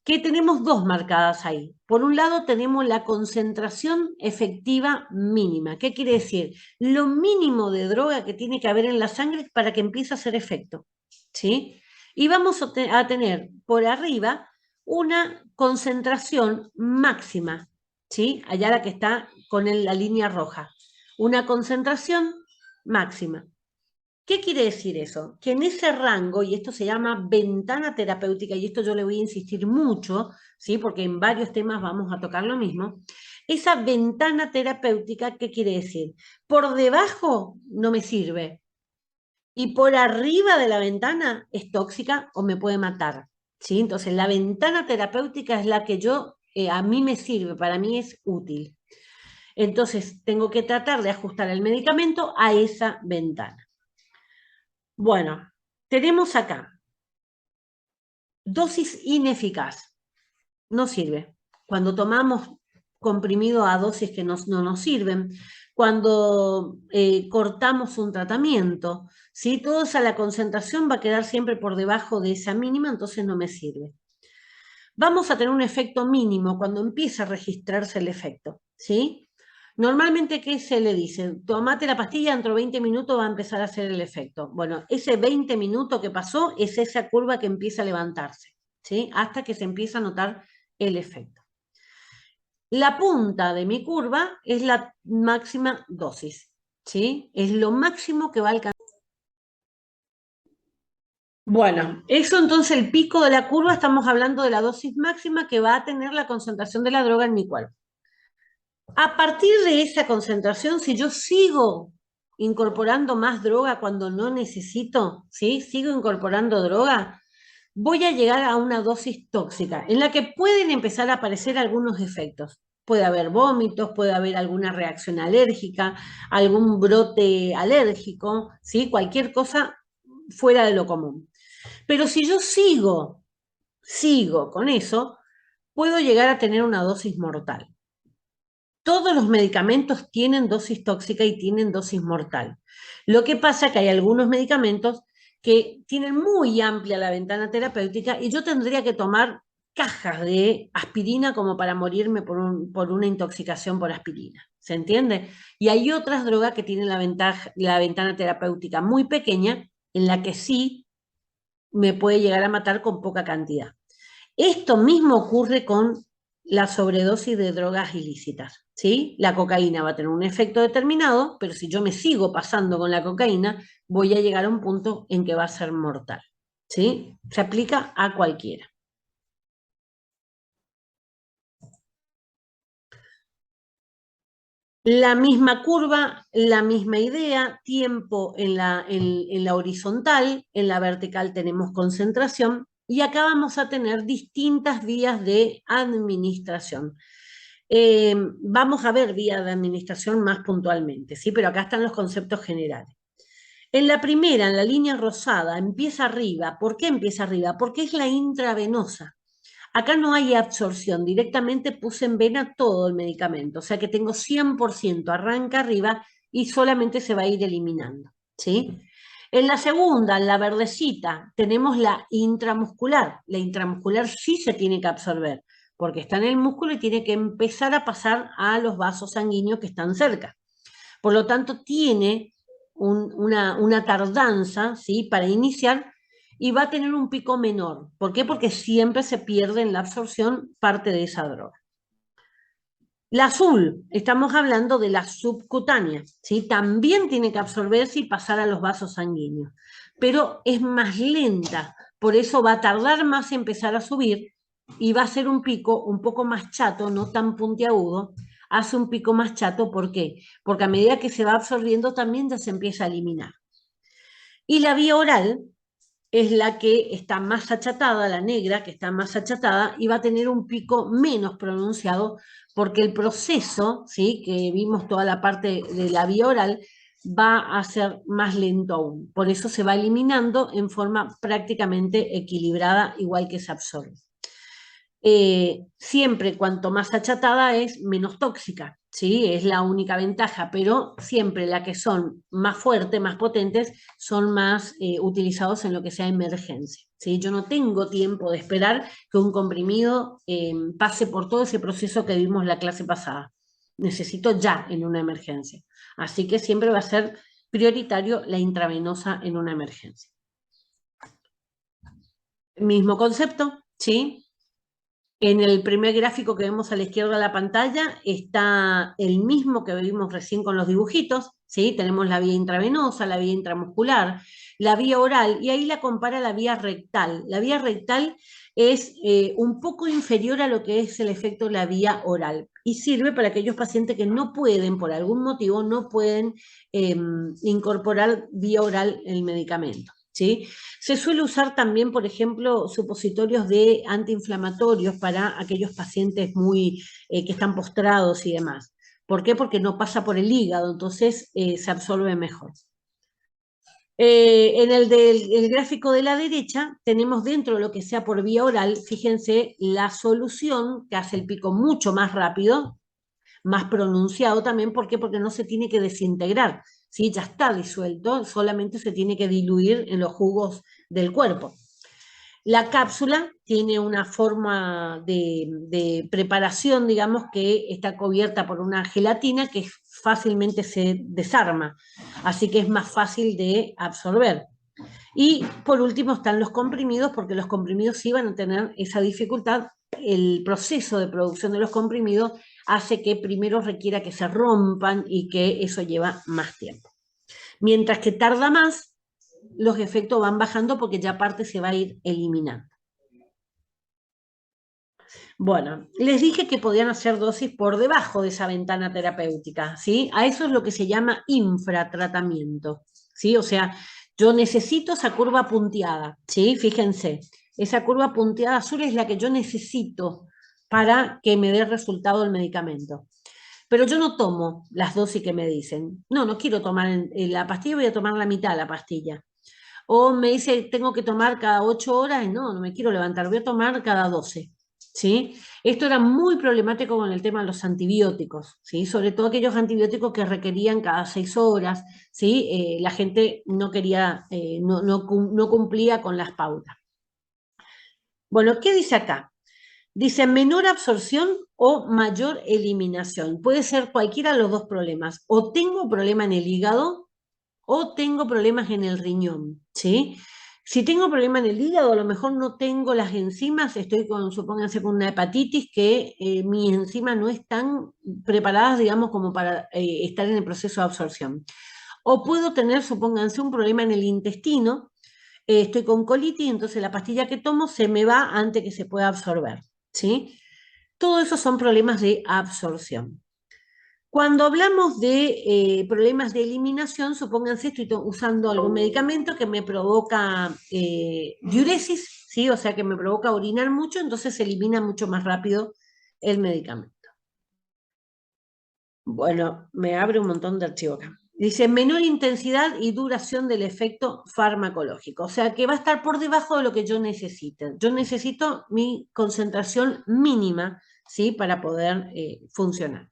A: que tenemos dos marcadas ahí. Por un lado tenemos la concentración efectiva mínima. ¿Qué quiere decir? Lo mínimo de droga que tiene que haber en la sangre para que empiece a hacer efecto, ¿sí? Y vamos a tener por arriba una concentración máxima, ¿sí? Allá la que está con la línea roja. Una concentración máxima. ¿Qué quiere decir eso? Que en ese rango, y esto se llama ventana terapéutica, y esto yo le voy a insistir mucho, ¿sí? Porque en varios temas vamos a tocar lo mismo, esa ventana terapéutica, ¿qué quiere decir? Por debajo no me sirve, y por arriba de la ventana es tóxica o me puede matar, ¿sí? Entonces la ventana terapéutica es la que a mí me sirve, para mí es útil. Entonces tengo que tratar de ajustar el medicamento a esa ventana. Bueno, tenemos acá Dosis ineficaz. No sirve. Cuando tomamos comprimido a dosis que no nos sirven, cuando cortamos un tratamiento, ¿sí? Toda esa la concentración va a quedar siempre por debajo de esa mínima, entonces no me sirve. Vamos a tener un efecto mínimo cuando empieza a registrarse el efecto, ¿sí? Normalmente, ¿qué se le dice? Tomate la pastilla, dentro de 20 minutos va a empezar a hacer el efecto. Bueno, ese 20 minutos que pasó es esa curva que empieza a levantarse, ¿sí? Hasta que se empieza a notar el efecto. La punta de mi curva es la máxima dosis, ¿sí? Es lo máximo que va a alcanzar. Bueno, eso entonces el pico de la curva, estamos hablando de la dosis máxima que va a tener la concentración de la droga en mi cuerpo. A partir de esa concentración, si yo sigo incorporando más droga cuando no necesito, ¿sí? Sigo incorporando droga, voy a llegar a una dosis tóxica en la que pueden empezar a aparecer algunos efectos. Puede haber vómitos, puede haber alguna reacción alérgica, algún brote alérgico, ¿sí? Cualquier cosa fuera de lo común. Pero si yo sigo con eso, puedo llegar a tener una dosis mortal. Todos los medicamentos tienen dosis tóxica y tienen dosis mortal. Lo que pasa es que hay algunos medicamentos que tienen muy amplia la ventana terapéutica y yo tendría que tomar cajas de aspirina como para morirme por una intoxicación por aspirina. ¿Se entiende? Y hay otras drogas que tienen la ventana terapéutica muy pequeña en la que sí me puede llegar a matar con poca cantidad. Esto mismo ocurre con la sobredosis de drogas ilícitas, ¿sí? La cocaína va a tener un efecto determinado, pero si yo me sigo pasando con la cocaína, voy a llegar a un punto en que va a ser mortal, ¿sí? Se aplica a cualquiera. La misma curva, la misma idea, tiempo en la horizontal, en la vertical tenemos concentración y acá vamos a tener distintas vías de administración. Vamos a ver vías de administración más puntualmente, ¿sí? Pero acá están los conceptos generales. En la primera, en la línea rosada, empieza arriba. ¿Por qué empieza arriba? Porque es la intravenosa. Acá no hay absorción, directamente puse en vena todo el medicamento, o sea que tengo 100%, arranca arriba y solamente se va a ir eliminando, ¿sí? En la segunda, en la verdecita, tenemos la intramuscular. La intramuscular sí se tiene que absorber, porque está en el músculo y tiene que empezar a pasar a los vasos sanguíneos que están cerca. Por lo tanto, tiene una tardanza, ¿sí? Para iniciar y va a tener un pico menor. ¿Por qué? Porque siempre se pierde en la absorción parte de esa droga. La azul, estamos hablando de la subcutánea, ¿sí? También tiene que absorberse y pasar a los vasos sanguíneos, pero es más lenta, por eso va a tardar más en empezar a subir y va a ser un pico un poco más chato, no tan puntiagudo, hace un pico más chato, ¿por qué? Porque a medida que se va absorbiendo también ya se empieza a eliminar. Y la vía oral es la que está más achatada, la negra, que está más achatada, y va a tener un pico menos pronunciado, porque el proceso, ¿sí? Que vimos toda la parte de la vía oral, va a ser más lento aún. Por eso se va eliminando en forma prácticamente equilibrada, igual que se absorbe. Siempre cuanto más achatada es, menos tóxica, ¿sí? Es la única ventaja, pero siempre las que son más fuertes, más potentes, son más utilizados en lo que sea emergencia, ¿sí? Yo no tengo tiempo de esperar que un comprimido pase por todo ese proceso que vimos la clase pasada. Necesito ya en una emergencia. Así que siempre va a ser prioritario la intravenosa en una emergencia. Mismo concepto, ¿sí? En el primer gráfico que vemos a la izquierda de la pantalla está el mismo que vimos recién con los dibujitos, ¿sí? Tenemos la vía intravenosa, la vía intramuscular, la vía oral, y ahí la compara la vía rectal. La vía rectal es un poco inferior a lo que es el efecto de la vía oral y sirve para aquellos pacientes que no pueden, por algún motivo, no pueden incorporar vía oral el medicamento, ¿sí? Se suele usar también, por ejemplo, supositorios de antiinflamatorios para aquellos pacientes que están postrados y demás. ¿Por qué? Porque no pasa por el hígado, entonces se absorbe mejor. En el gráfico de la derecha tenemos dentro de lo que sea por vía oral, fíjense, la solución que hace el pico mucho más rápido, más pronunciado también. ¿Por qué? Porque no se tiene que desintegrar, ¿sí? Ya está disuelto, solamente se tiene que diluir en los jugos del cuerpo. La cápsula tiene una forma de preparación, digamos, que está cubierta por una gelatina que fácilmente se desarma, así que es más fácil de absorber. Y por último están los comprimidos, porque los comprimidos sí van a tener esa dificultad. El proceso de producción de los comprimidos hace que primero requiera que se rompan y que eso lleva más tiempo. Mientras que tarda más, los efectos van bajando porque ya parte se va a ir eliminando. Bueno, les dije que podían hacer dosis por debajo de esa ventana terapéutica, ¿sí? A eso es lo que se llama infratratamiento, ¿sí? O sea, yo necesito esa curva punteada, ¿sí? Fíjense, esa curva punteada azul es la que yo necesito para que me dé resultado el medicamento. Pero yo no tomo las dosis que me dicen. No, no quiero tomar la pastilla, voy a tomar la mitad de la pastilla. O me dice, tengo que tomar cada 8 horas, no, no me quiero levantar, voy a tomar cada 12, ¿sí? Esto era muy problemático con el tema de los antibióticos, ¿sí? Sobre todo aquellos antibióticos que requerían cada 6 horas, ¿sí? La gente no quería, no cumplía con las pautas. Bueno, ¿qué dice acá? Dice menor absorción o mayor eliminación. Puede ser cualquiera de los dos problemas. O tengo problema en el hígado o tengo problemas en el riñón, ¿sí? Si tengo problema en el hígado, a lo mejor no tengo las enzimas, estoy con, supónganse, con una hepatitis que mis enzimas no están preparadas, digamos, como para estar en el proceso de absorción. O puedo tener, supónganse, un problema en el intestino, estoy con colitis, entonces la pastilla que tomo se me va antes que se pueda absorber, ¿sí? Todo eso son problemas de absorción. Cuando hablamos de problemas de eliminación, supónganse estoy usando algún medicamento que me provoca diuresis, ¿sí? O sea que me provoca orinar mucho, entonces se elimina mucho más rápido el medicamento. Bueno, me abre un montón de archivos acá. Dice menor intensidad y duración del efecto farmacológico, o sea que va a estar por debajo de lo que yo necesite. Yo necesito mi concentración mínima, ¿sí? Para poder funcionar.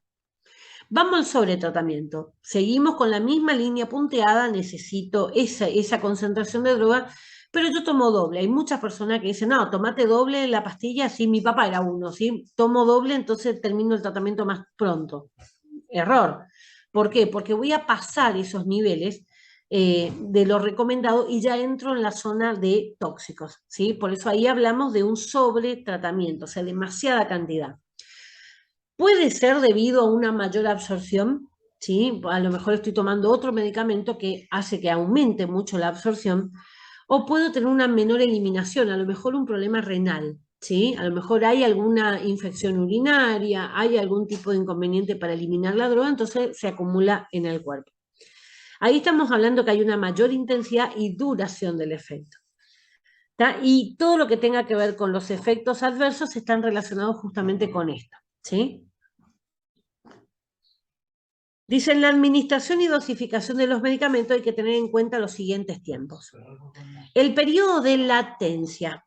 A: Vamos al sobretratamiento. Seguimos con la misma línea punteada, necesito esa concentración de droga, pero yo tomo doble. Hay muchas personas que dicen, no, tomate doble la pastilla, sí, mi papá era uno, ¿sí? Tomo doble, entonces termino el tratamiento más pronto. Error. ¿Por qué? Porque voy a pasar esos niveles de lo recomendado y ya entro en la zona de tóxicos, ¿sí? Por eso ahí hablamos de un sobretratamiento, o sea, demasiada cantidad. Puede ser debido a una mayor absorción, ¿sí? A lo mejor estoy tomando otro medicamento que hace que aumente mucho la absorción, o puedo tener una menor eliminación, a lo mejor un problema renal, ¿sí? A lo mejor hay alguna infección urinaria, hay algún tipo de inconveniente para eliminar la droga, entonces se acumula en el cuerpo. Ahí estamos hablando que hay una mayor intensidad y duración del efecto. ¿Tá? Y todo lo que tenga que ver con los efectos adversos están relacionados justamente con esto, ¿sí? Dicen, la administración y dosificación de los medicamentos hay que tener en cuenta los siguientes tiempos. El periodo de latencia,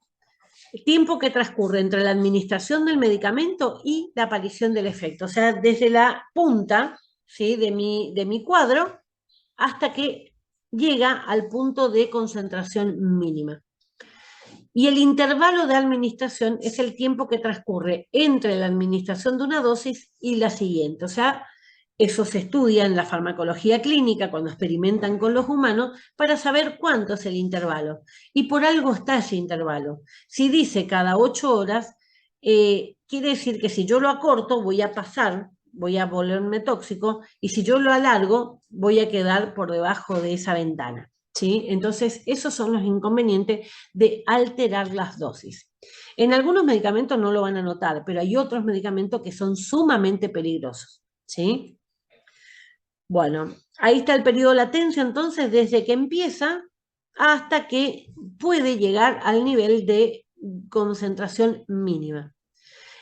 A: el tiempo que transcurre entre la administración del medicamento y la aparición del efecto. O sea, desde la punta, ¿sí? de mi cuadro hasta que llega al punto de concentración mínima. Y el intervalo de administración es el tiempo que transcurre entre la administración de una dosis y la siguiente. O sea, eso se estudia en la farmacología clínica cuando experimentan con los humanos para saber cuánto es el intervalo. Y por algo está ese intervalo. Si dice cada 8 horas, quiere decir que si yo lo acorto voy a pasar, voy a volverme tóxico, y si yo lo alargo voy a quedar por debajo de esa ventana, ¿sí? Entonces, esos son los inconvenientes de alterar las dosis. En algunos medicamentos no lo van a notar, pero hay otros medicamentos que son sumamente peligrosos, ¿sí? Bueno, ahí está el periodo de latencia, entonces, desde que empieza hasta que puede llegar al nivel de concentración mínima.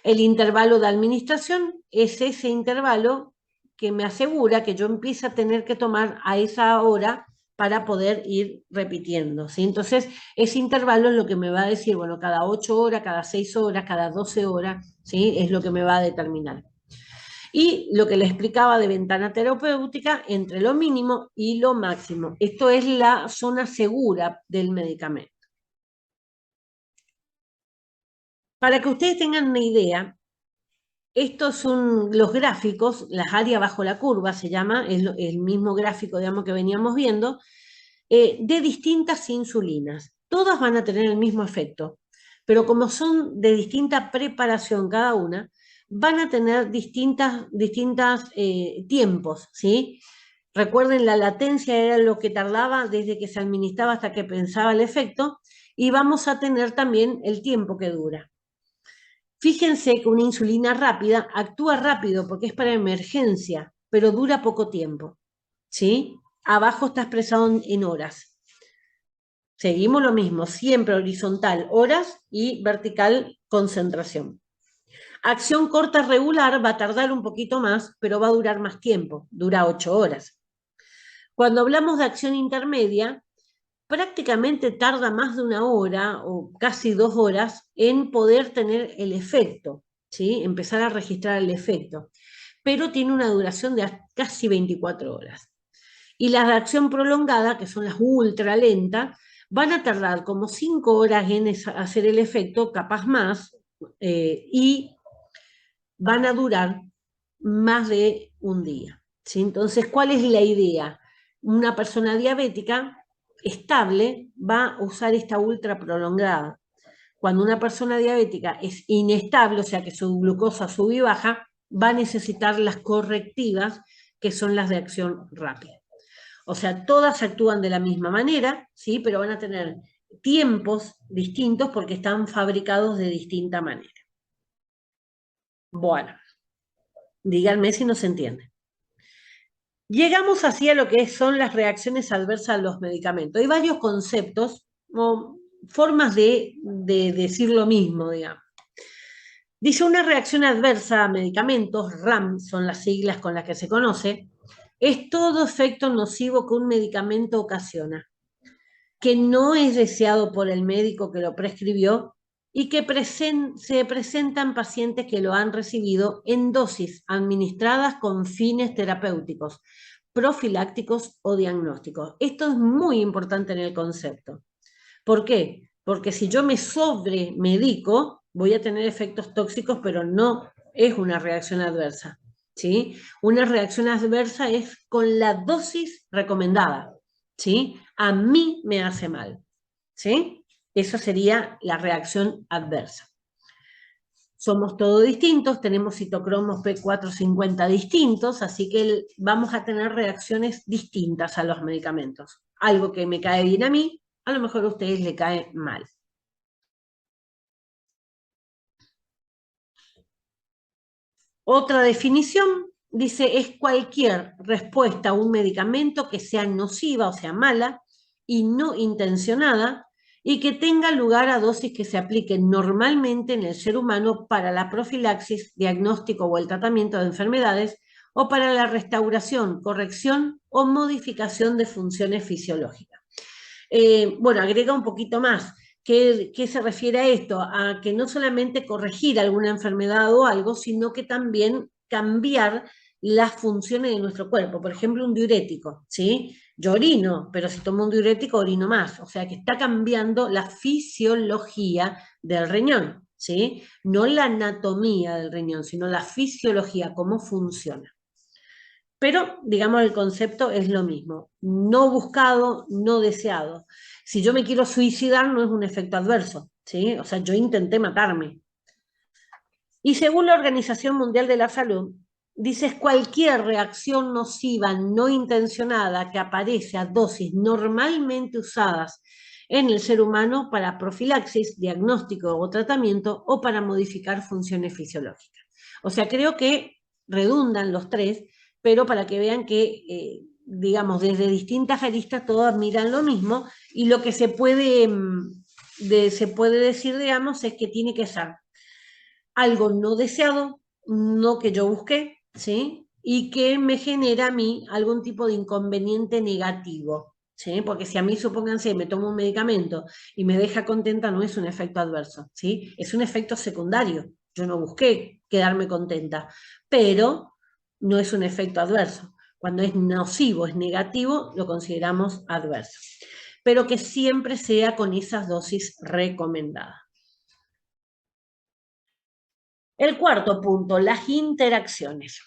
A: El intervalo de administración es ese intervalo que me asegura que yo empiece a tener que tomar a esa hora para poder ir repitiendo, ¿sí? Entonces, ese intervalo es lo que me va a decir, bueno, cada 8 horas, cada 6 horas, cada 12 horas, ¿sí? Es lo que me va a determinar. Y lo que le explicaba de ventana terapéutica entre lo mínimo y lo máximo. Esto es la zona segura del medicamento. Para que ustedes tengan una idea, estos son los gráficos, las áreas bajo la curva se llama, es el mismo gráfico, digamos, que veníamos viendo, de distintas insulinas. Todas van a tener el mismo efecto, pero como son de distinta preparación cada una, van a tener distintas tiempos, ¿sí? Recuerden, la latencia era lo que tardaba desde que se administraba hasta que pensaba el efecto, y vamos a tener también el tiempo que dura. Fíjense que una insulina rápida actúa rápido porque es para emergencia, pero dura poco tiempo, ¿sí? Abajo está expresado en horas. Seguimos lo mismo, siempre horizontal, horas, y vertical, concentración. Acción corta regular va a tardar un poquito más, pero va a durar más tiempo, dura 8 horas. Cuando hablamos de acción intermedia, prácticamente tarda más de 1 hora o casi 2 horas en poder tener el efecto, ¿sí? Empezar a registrar el efecto, pero tiene una duración de casi 24 horas. Y las de acción prolongada, que son las ultra lentas, van a tardar como 5 horas en hacer el efecto, capaz más, y van a durar más de un día, ¿sí? Entonces, ¿cuál es la idea? Una persona diabética estable va a usar esta ultra prolongada. Cuando una persona diabética es inestable, o sea que su glucosa sube y baja, va a necesitar las correctivas, que son las de acción rápida. O sea, todas actúan de la misma manera, ¿sí? Pero van a tener tiempos distintos porque están fabricados de distinta manera. Bueno, díganme si no se entiende. Llegamos así a lo que son las reacciones adversas a los medicamentos. Hay varios conceptos o formas de decir lo mismo, digamos. Dice, una reacción adversa a medicamentos, RAM son las siglas con las que se conoce, es todo efecto nocivo que un medicamento ocasiona, que no es deseado por el médico que lo prescribió y que se presentan pacientes que lo han recibido en dosis administradas con fines terapéuticos, profilácticos o diagnósticos. Esto es muy importante en el concepto. ¿Por qué? Porque si yo me sobremedico, voy a tener efectos tóxicos, pero no es una reacción adversa, ¿sí? Una reacción adversa es con la dosis recomendada, ¿sí? A mí me hace mal, ¿sí? Eso sería la reacción adversa. Somos todos distintos, tenemos citocromos P450 distintos, así que vamos a tener reacciones distintas a los medicamentos. Algo que me cae bien a mí, a lo mejor a ustedes le cae mal. Otra definición dice, es cualquier respuesta a un medicamento que sea nociva, o sea, mala, y no intencionada, y que tenga lugar a dosis que se apliquen normalmente en el ser humano para la profilaxis, diagnóstico o el tratamiento de enfermedades, o para la restauración, corrección o modificación de funciones fisiológicas. Bueno, agrega un poquito más. ¿Qué se refiere a esto? A que no solamente corregir alguna enfermedad o algo, sino que también cambiar las funciones de nuestro cuerpo. Por ejemplo, un diurético, ¿sí? Yo orino, pero si tomo un diurético orino más. O sea que está cambiando la fisiología del riñón, ¿sí? No la anatomía del riñón, sino la fisiología, cómo funciona. Pero, digamos, el concepto es lo mismo. No buscado, no deseado. Si yo me quiero suicidar, no es un efecto adverso, ¿sí? O sea, yo intenté matarme. Y según la Organización Mundial de la Salud, dice, cualquier reacción nociva no intencionada que aparece a dosis normalmente usadas en el ser humano para profilaxis, diagnóstico o tratamiento o para modificar funciones fisiológicas. O sea, creo que redundan los tres, pero para que vean que, digamos, desde distintas aristas todas miran lo mismo, y lo que se puede decir, digamos, es que tiene que ser algo no deseado, no que yo busqué, ¿sí? Y que me genera a mí algún tipo de inconveniente negativo, ¿sí? Porque si a mí, supónganse, me tomo un medicamento y me deja contenta, no es un efecto adverso, ¿sí? Es un efecto secundario. Yo no busqué quedarme contenta, pero no es un efecto adverso. Cuando es nocivo, es negativo, lo consideramos adverso. Pero que siempre sea con esas dosis recomendadas. El cuarto punto, las interacciones.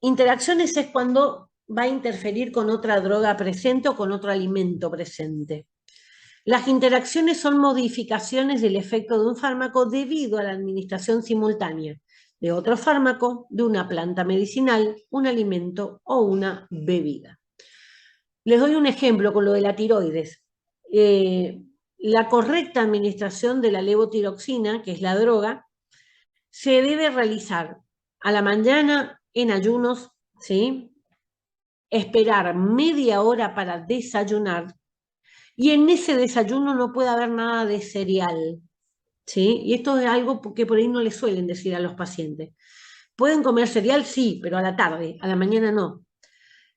A: Interacciones es cuando va a interferir con otra droga presente o con otro alimento presente. Las interacciones son modificaciones del efecto de un fármaco debido a la administración simultánea de otro fármaco, de una planta medicinal, un alimento o una bebida. Les doy un ejemplo con lo de la tiroides. La correcta administración de la levotiroxina, que es la droga, se debe realizar a la mañana en ayunos, ¿sí? Esperar media hora para desayunar y en ese desayuno no puede haber nada de cereal, ¿sí? Y esto es algo que por ahí no le suelen decir a los pacientes. ¿Pueden comer cereal? Sí, pero a la tarde, a la mañana no.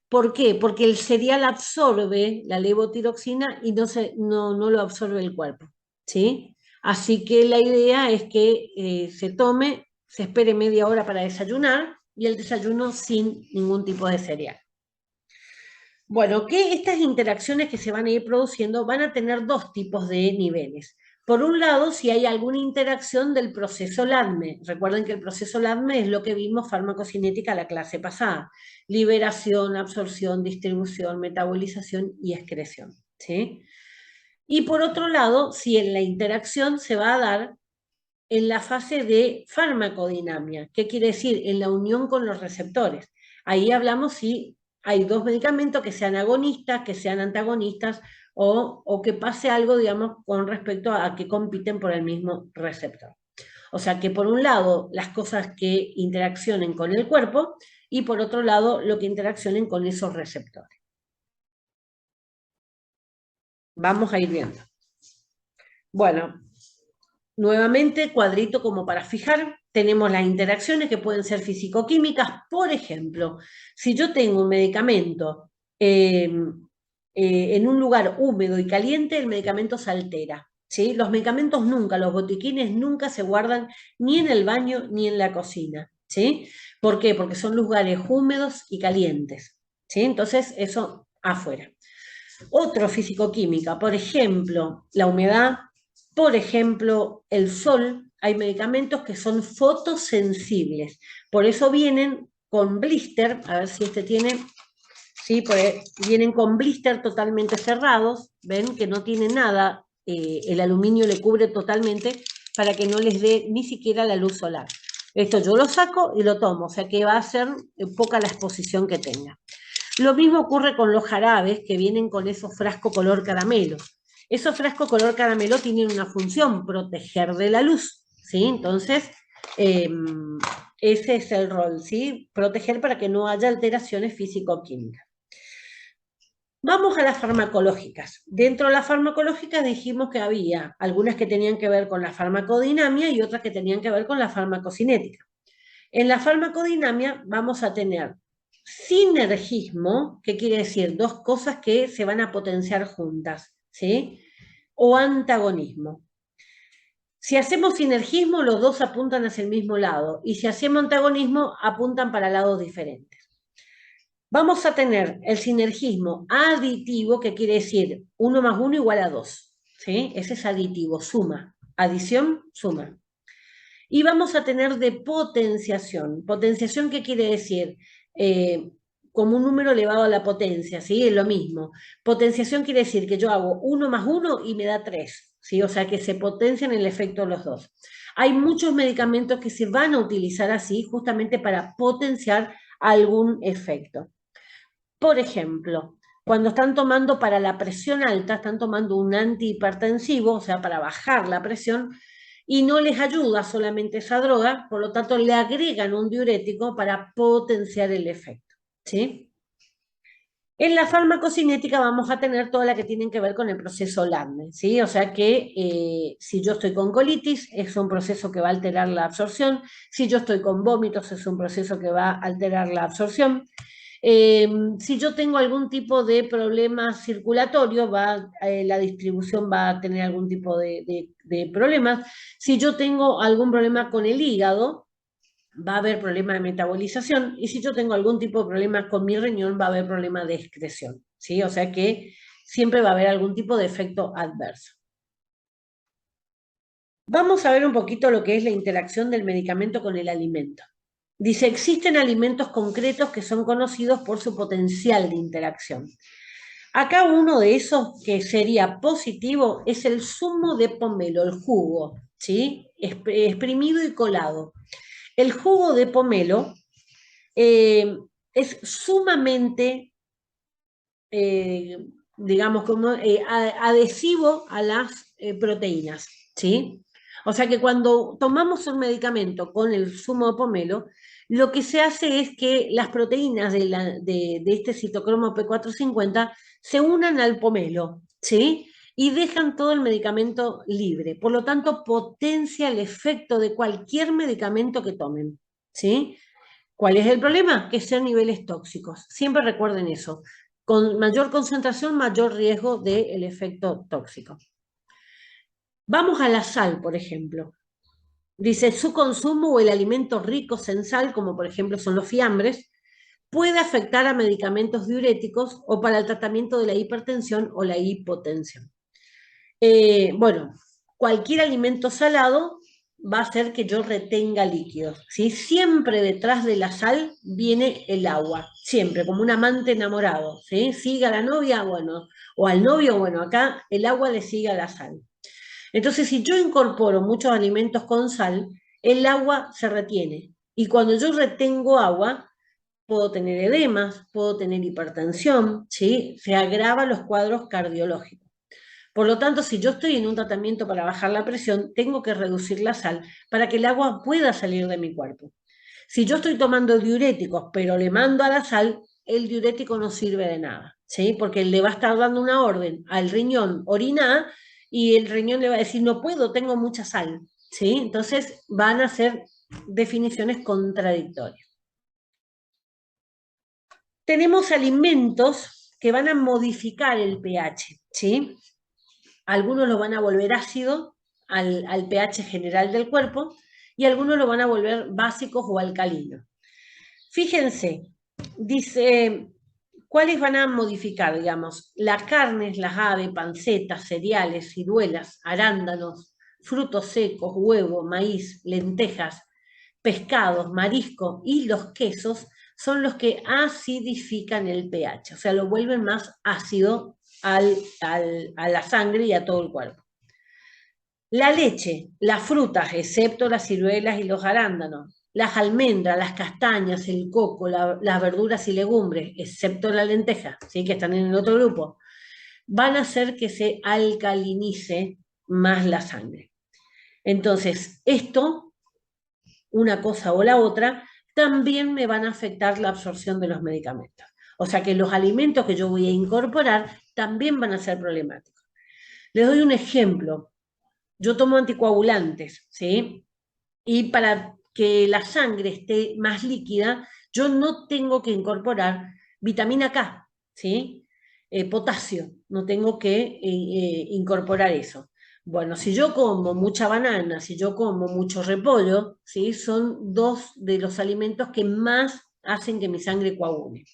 A: ¿Por qué? Porque el cereal absorbe la levotiroxina y no lo absorbe el cuerpo, ¿sí? Así que la idea es que se espere media hora para desayunar y el desayuno sin ningún tipo de cereal. Bueno, que estas interacciones que se van a ir produciendo van a tener dos tipos de niveles. Por un lado, si hay alguna interacción del proceso LADME. Recuerden que el proceso LADME es lo que vimos farmacocinética la clase pasada. Liberación, absorción, distribución, metabolización y excreción, ¿sí? Y por otro lado, si en la interacción se va a dar en la fase de farmacodinamia. ¿Qué quiere decir? En la unión con los receptores. Ahí hablamos si hay dos medicamentos que sean agonistas, que sean antagonistas o que pase algo, digamos, con respecto a que compiten por el mismo receptor. O sea que por un lado las cosas que interaccionen con el cuerpo y por otro lado lo que interaccionen con esos receptores. Vamos a ir viendo. Bueno, nuevamente, cuadrito como para fijar, tenemos las interacciones que pueden ser físico-químicas. Por ejemplo, si yo tengo un medicamento en un lugar húmedo y caliente, el medicamento se altera, ¿sí? Los medicamentos nunca, los botiquines nunca se guardan ni en el baño ni en la cocina, ¿sí? ¿Por qué? Porque son lugares húmedos y calientes, ¿sí? Entonces, eso afuera. Otro físico-química, por ejemplo, la humedad, por ejemplo, el sol. Hay medicamentos que son fotosensibles, por eso vienen con blister, a ver si este tiene, sí, vienen con blister totalmente cerrados, ven que no tiene nada, el aluminio le cubre totalmente para que no les dé ni siquiera la luz solar. Esto yo lo saco y lo tomo, o sea que va a ser poca la exposición que tenga. Lo mismo ocurre con los jarabes que vienen con esos frascos color caramelo. Esos frascos color caramelo tienen una función, proteger de la luz, ¿sí? Entonces, ese es el rol, ¿sí? Proteger para que no haya alteraciones físico-químicas. Vamos a las farmacológicas. Dentro de las farmacológicas dijimos que había algunas que tenían que ver con la farmacodinamia y otras que tenían que ver con la farmacocinética. En la farmacodinamia vamos a tener sinergismo, que quiere decir dos cosas que se van a potenciar juntas, ¿sí? O antagonismo. Si hacemos sinergismo, los dos apuntan hacia el mismo lado, y si hacemos antagonismo, apuntan para lados diferentes. Vamos a tener el sinergismo aditivo, que quiere decir 1 más 1 igual a 2, ¿sí? Ese es aditivo, suma. Adición, suma. Y vamos a tener de potenciación. Potenciación, ¿qué quiere decir? Como un número elevado a la potencia, ¿sí? Es lo mismo. Potenciación quiere decir que yo hago 1 más 1 y me da 3, ¿sí? O sea que se potencian el efecto los dos. Hay muchos medicamentos que se van a utilizar así justamente para potenciar algún efecto. Por ejemplo, cuando están tomando para la presión alta, están tomando un antihipertensivo, o sea, para bajar la presión, y no les ayuda solamente esa droga, por lo tanto le agregan un diurético para potenciar el efecto, ¿sí? En la farmacocinética vamos a tener toda la que tienen que ver con el proceso LADME, ¿sí? O sea que si yo estoy con colitis, es un proceso que va a alterar la absorción. Si yo estoy con vómitos, es un proceso que va a alterar la absorción. Si yo tengo algún tipo de problema circulatorio, la distribución va a tener algún tipo de problemas. Si yo tengo algún problema con el hígado, va a haber problema de metabolización. Y si yo tengo algún tipo de problema con mi riñón, va a haber problema de excreción, ¿sí? O sea que siempre va a haber algún tipo de efecto adverso. Vamos a ver un poquito lo que es la interacción del medicamento con el alimento. Dice, existen alimentos concretos que son conocidos por su potencial de interacción. Acá uno de esos que sería positivo es el zumo de pomelo, el jugo, ¿sí? Exprimido y colado. El jugo de pomelo es sumamente, digamos, como adhesivo a las proteínas, ¿sí? O sea que cuando tomamos un medicamento con el zumo de pomelo, lo que se hace es que las proteínas de este citocromo P450 se unan al pomelo, ¿sí? Y dejan todo el medicamento libre. Por lo tanto, potencia el efecto de cualquier medicamento que tomen, ¿sí? ¿Cuál es el problema? Que sean niveles tóxicos. Siempre recuerden eso. Con mayor concentración, mayor riesgo del efecto tóxico. Vamos a la sal, por ejemplo. Dice, su consumo o el alimento ricos en sal, como por ejemplo son los fiambres, puede afectar a medicamentos diuréticos o para el tratamiento de la hipertensión o la hipotensión. Bueno, cualquier alimento salado va a hacer que yo retenga líquidos, ¿sí? Siempre detrás de la sal viene el agua, siempre, como un amante enamorado, ¿sí? Siga a la novia, bueno, o al novio, bueno, acá el agua le sigue a la sal. Entonces, si yo incorporo muchos alimentos con sal, el agua se retiene. Y cuando yo retengo agua, puedo tener edemas, puedo tener hipertensión, ¿sí? Se agravan los cuadros cardiológicos. Por lo tanto, si yo estoy en un tratamiento para bajar la presión, tengo que reducir la sal para que el agua pueda salir de mi cuerpo. Si yo estoy tomando diuréticos, pero le mando a la sal, el diurético no sirve de nada, ¿sí? Porque le va a estar dando una orden al riñón, orina, y el riñón le va a decir, no puedo, tengo mucha sal, ¿sí? Entonces van a ser definiciones contradictorias. Tenemos alimentos que van a modificar el pH, ¿sí? Algunos lo van a volver ácido al pH general del cuerpo y algunos lo van a volver básicos o alcalinos. Fíjense, dice, ¿cuáles van a modificar? Digamos, las carnes, las aves, pancetas, cereales, ciruelas, arándanos, frutos secos, huevo, maíz, lentejas, pescados, marisco y los quesos son los que acidifican el pH, o sea, lo vuelven más ácido a la sangre y a todo el cuerpo. La leche, las frutas, excepto las ciruelas y los arándanos, las almendras, las castañas, el coco, las verduras y legumbres, excepto la lenteja, ¿sí? Que están en el otro grupo, van a hacer que se alcalinice más la sangre. Entonces, esto, una cosa o la otra, también me van a afectar la absorción de los medicamentos. O sea que los alimentos que yo voy a incorporar también van a ser problemáticos. Les doy un ejemplo. Yo tomo anticoagulantes, ¿sí? Y para que la sangre esté más líquida, yo no tengo que incorporar vitamina K, ¿sí? Potasio, no tengo que incorporar eso. Bueno, si yo como mucha banana, si yo como mucho repollo, ¿sí? Son dos de los alimentos que más hacen que mi sangre coagule.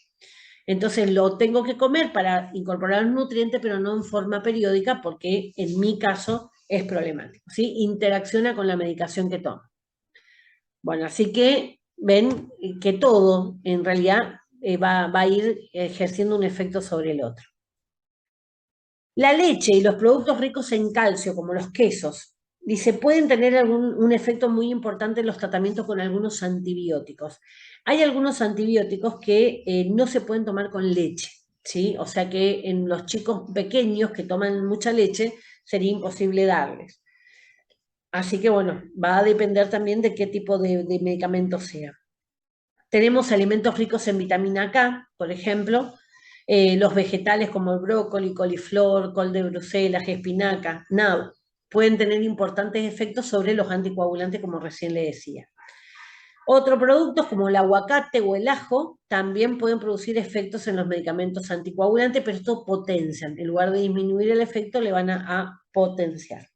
A: Entonces lo tengo que comer para incorporar un nutriente, pero no en forma periódica, porque en mi caso es problemático, ¿sí? Interacciona con la medicación que tomo. Bueno, así que ven que todo en realidad va a ir ejerciendo un efecto sobre el otro. La leche y los productos ricos en calcio, como los quesos, dice, pueden tener un efecto muy importante en los tratamientos con algunos antibióticos. Hay algunos antibióticos que no se pueden tomar con leche, ¿sí? O sea que en los chicos pequeños que toman mucha leche sería imposible darles. Así que bueno, va a depender también de qué tipo de medicamento sea. Tenemos alimentos ricos en vitamina K, por ejemplo, los vegetales como el brócoli, coliflor, col de Bruselas, espinaca, nabo, pueden tener importantes efectos sobre los anticoagulantes, como recién le decía. Otros productos como el aguacate o el ajo también pueden producir efectos en los medicamentos anticoagulantes, pero esto potencian. En lugar de disminuir el efecto, le van a potenciar.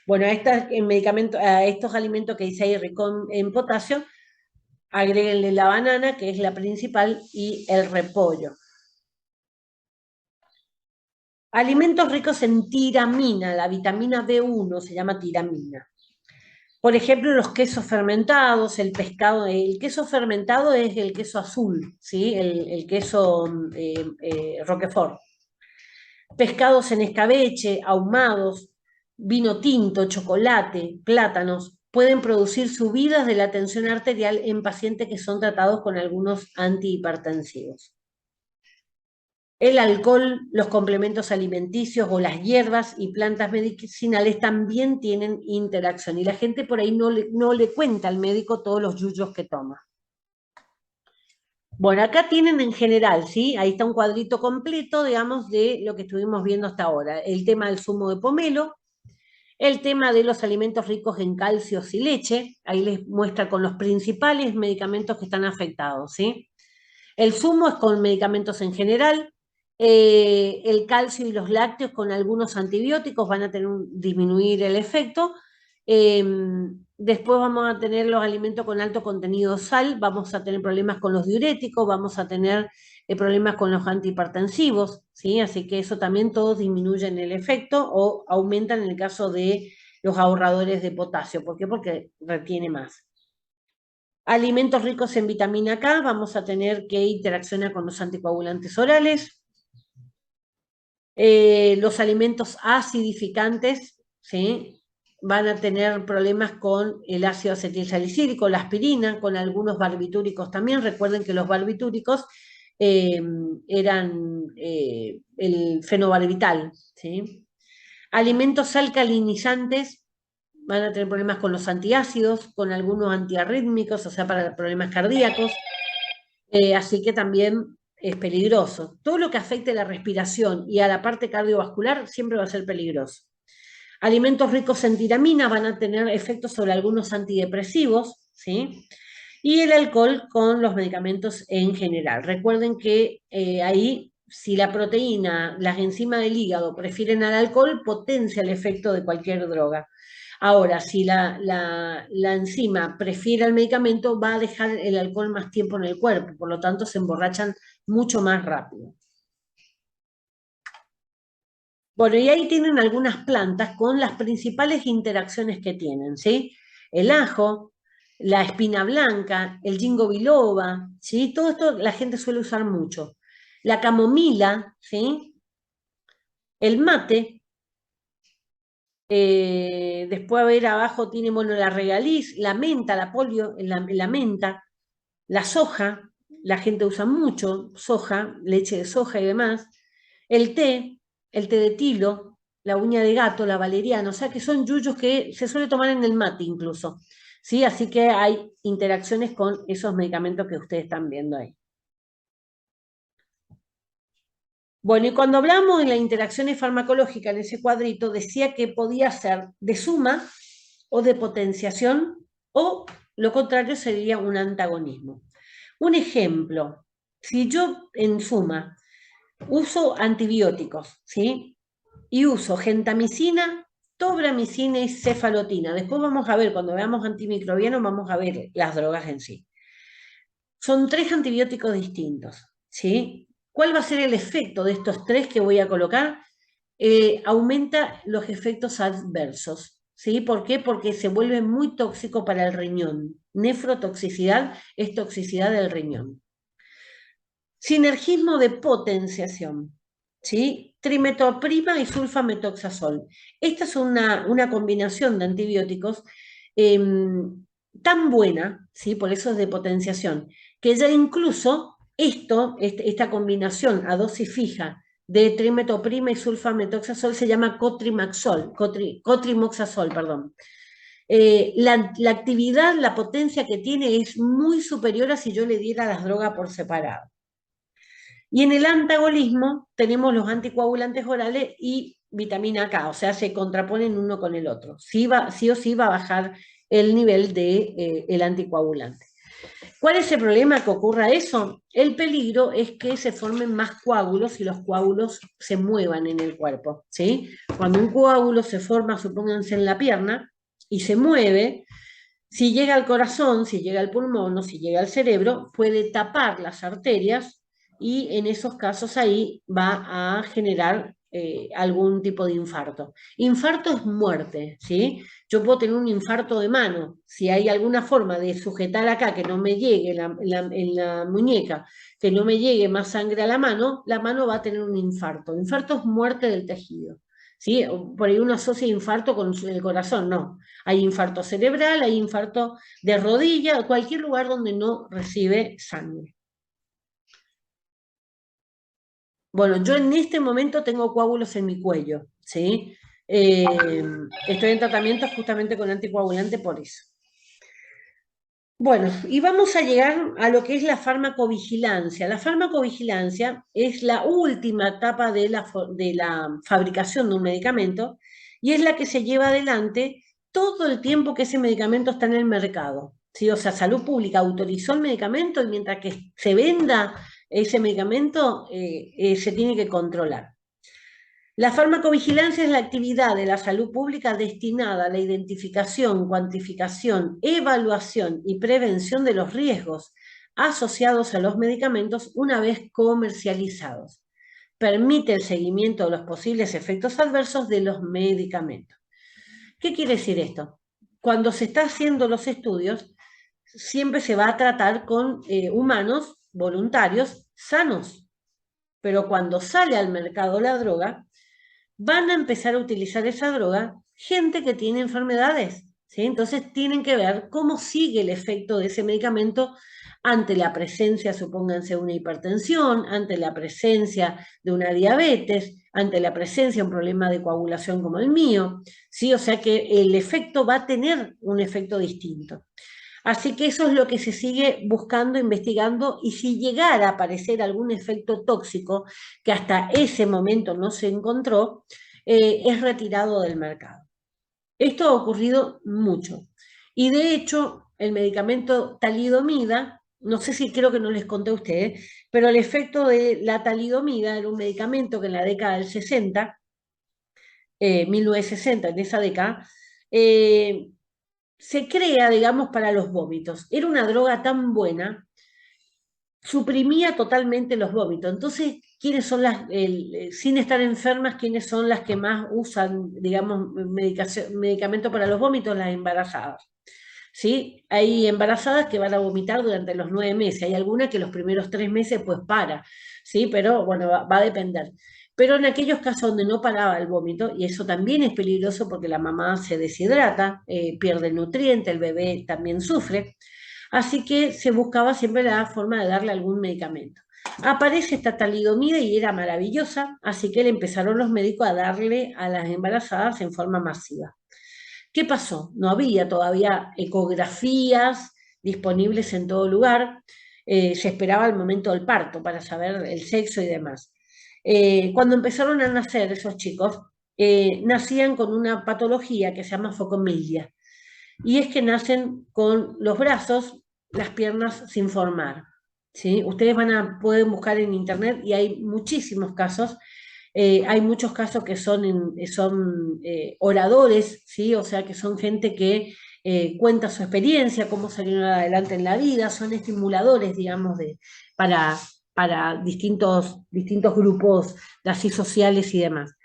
A: Bueno, a estos alimentos que dice ahí rico en potasio, agréguenle la banana, que es la principal, y el repollo. Alimentos ricos en tiramina, la vitamina B1 se llama tiramina. Por ejemplo, los quesos fermentados, el pescado, el queso fermentado es el queso azul, ¿sí? El queso Roquefort. Pescados en escabeche, ahumados, vino tinto, chocolate, plátanos, pueden producir subidas de la tensión arterial en pacientes que son tratados con algunos antihipertensivos. El alcohol, los complementos alimenticios o las hierbas y plantas medicinales también tienen interacción y la gente por ahí no le cuenta al médico todos los yuyos que toma. Bueno, acá tienen en general, ¿sí? Ahí está un cuadrito completo, digamos, de lo que estuvimos viendo hasta ahora. El tema del zumo de pomelo, el tema de los alimentos ricos en calcios y leche, ahí les muestra con los principales medicamentos que están afectados, ¿sí? El zumo es con medicamentos en general, el calcio y los lácteos con algunos antibióticos van a disminuir el efecto. Después vamos a tener los alimentos con alto contenido de sal, vamos a tener problemas con los diuréticos, vamos a tener problemas con los antihipertensivos, ¿sí? Así que eso también todos disminuyen el efecto o aumentan en el caso de los ahorradores de potasio. ¿Por qué? Porque retiene más. Alimentos ricos en vitamina K, vamos a tener que interaccionar con los anticoagulantes orales. Los alimentos acidificantes, ¿sí? Van a tener problemas con el ácido acetilsalicílico, la aspirina, con algunos barbitúricos también. Recuerden que los barbitúricos eran el fenobarbital, ¿sí? Alimentos alcalinizantes, van a tener problemas con los antiácidos, con algunos antiarrítmicos, o sea, para problemas cardíacos, así que también es peligroso. Todo lo que afecte a la respiración y a la parte cardiovascular siempre va a ser peligroso. Alimentos ricos en tiramina van a tener efectos sobre algunos antidepresivos, ¿sí? Y el alcohol con los medicamentos en general. Recuerden que ahí, si la proteína, las enzimas del hígado prefieren al alcohol, potencia el efecto de cualquier droga. Ahora, si la enzima prefiere el medicamento, va a dejar el alcohol más tiempo en el cuerpo, por lo tanto se emborrachan mucho más rápido. Bueno, y ahí tienen algunas plantas con las principales interacciones que tienen, ¿sí? El ajo, la espina blanca, el ginkgo biloba, ¿sí? Todo esto la gente suele usar mucho. La camomila, ¿sí? El mate, después a ver abajo tiene, bueno, la regaliz, la menta, la polio, la menta, la soja, la gente usa mucho soja, leche de soja y demás, el té de tilo, la uña de gato, la valeriana, o sea que son yuyos que se suele tomar en el mate incluso, ¿sí? Así que hay interacciones con esos medicamentos que ustedes están viendo ahí. Bueno, y cuando hablamos de las interacciones farmacológicas en ese cuadrito, decía que podía ser de suma o de potenciación, o lo contrario sería un antagonismo. Un ejemplo, si yo en suma uso antibióticos, ¿sí? Y uso gentamicina, tobramicina y cefalotina. Después vamos a ver, cuando veamos antimicrobianos, vamos a ver las drogas en sí. Son 3 antibióticos distintos, ¿sí? ¿Cuál va a ser el efecto de estos 3 que voy a colocar? Aumenta los efectos adversos, ¿sí? ¿Por qué? Porque se vuelve muy tóxico para el riñón. Nefrotoxicidad es toxicidad del riñón. Sinergismo de potenciación, ¿sí? Trimetoprima y sulfametoxazol. Esta es una combinación de antibióticos tan buena, ¿sí? Por eso es de potenciación, que ya incluso esta combinación a dosis fija de trimetoprima y sulfametoxazol se llama cotrimoxazol, perdón. La actividad, la potencia que tiene es muy superior a si yo le diera las drogas por separado. Y en el antagonismo tenemos los anticoagulantes orales y vitamina K, o sea, se contraponen uno con el otro. Sí o sí va a bajar el nivel del anticoagulante. ¿Cuál es el problema que ocurra eso? El peligro es que se formen más coágulos y los coágulos se muevan en el cuerpo, ¿sí? Cuando un coágulo se forma, supónganse en la pierna, y se mueve, si llega al corazón, si llega al pulmón o si llega al cerebro, puede tapar las arterias y en esos casos ahí va a generar algún tipo de infarto. Infarto es muerte, ¿sí? Yo puedo tener un infarto de mano. Si hay alguna forma de sujetar acá que no me llegue en la muñeca, que no me llegue más sangre a la mano va a tener un infarto. Infarto es muerte del tejido. ¿Sí? Por ahí uno asocia infarto con el corazón, no. Hay infarto cerebral, hay infarto de rodilla, cualquier lugar donde no recibe sangre. Bueno, yo en este momento tengo coágulos en mi cuello, ¿sí? Estoy en tratamiento justamente con anticoagulante por eso. Bueno, y vamos a llegar a lo que es la farmacovigilancia. La farmacovigilancia es la última etapa de la fabricación de un medicamento y es la que se lleva adelante todo el tiempo que ese medicamento está en el mercado. ¿Sí? O sea, Salud Pública autorizó el medicamento y mientras que se venda ese medicamento se tiene que controlar. La farmacovigilancia es la actividad de la salud pública destinada a la identificación, cuantificación, evaluación y prevención de los riesgos asociados a los medicamentos una vez comercializados. Permite el seguimiento de los posibles efectos adversos de los medicamentos. ¿Qué quiere decir esto? Cuando se está haciendo los estudios, siempre se va a tratar con humanos voluntarios sanos, pero cuando sale al mercado la droga, van a empezar a utilizar esa droga gente que tiene enfermedades, ¿sí? Entonces tienen que ver cómo sigue el efecto de ese medicamento ante la presencia, supónganse, de una hipertensión, ante la presencia de una diabetes, ante la presencia de un problema de coagulación como el mío, ¿sí? O sea que el efecto va a tener un efecto distinto. Así que eso es lo que se sigue buscando, investigando, y si llegara a aparecer algún efecto tóxico que hasta ese momento no se encontró, es retirado del mercado. Esto ha ocurrido mucho. Y de hecho, el medicamento talidomida, no sé si creo que no les conté a ustedes, pero el efecto de la talidomida era un medicamento que en la década del 60, 1960, en esa década, se crea, digamos, para los vómitos. Era una droga tan buena, suprimía totalmente los vómitos. Entonces, ¿quiénes son sin estar enfermas, quiénes son las que más usan, digamos, medicamento para los vómitos? Las embarazadas. ¿Sí? Hay embarazadas que van a vomitar durante los 9 meses, hay algunas que los primeros 3 meses pues para, ¿sí? Pero bueno, va a depender. Pero en aquellos casos donde no paraba el vómito, y eso también es peligroso porque la mamá se deshidrata, pierde el nutriente, el bebé también sufre, así que se buscaba siempre la forma de darle algún medicamento. Aparece esta talidomida y era maravillosa, así que le empezaron los médicos a darle a las embarazadas en forma masiva. ¿Qué pasó? No había todavía ecografías disponibles en todo lugar, se esperaba el momento del parto para saber el sexo y demás. Cuando empezaron a nacer esos chicos, nacían con una patología que se llama focomilia, y es que nacen con los brazos, las piernas sin formar. ¿Sí? Ustedes pueden buscar en internet y hay muchísimos casos. Hay muchos casos que son oradores, ¿sí? O sea, que son gente que cuenta su experiencia, cómo salieron adelante en la vida, son estimuladores, digamos, para distintos grupos así sociales y demás.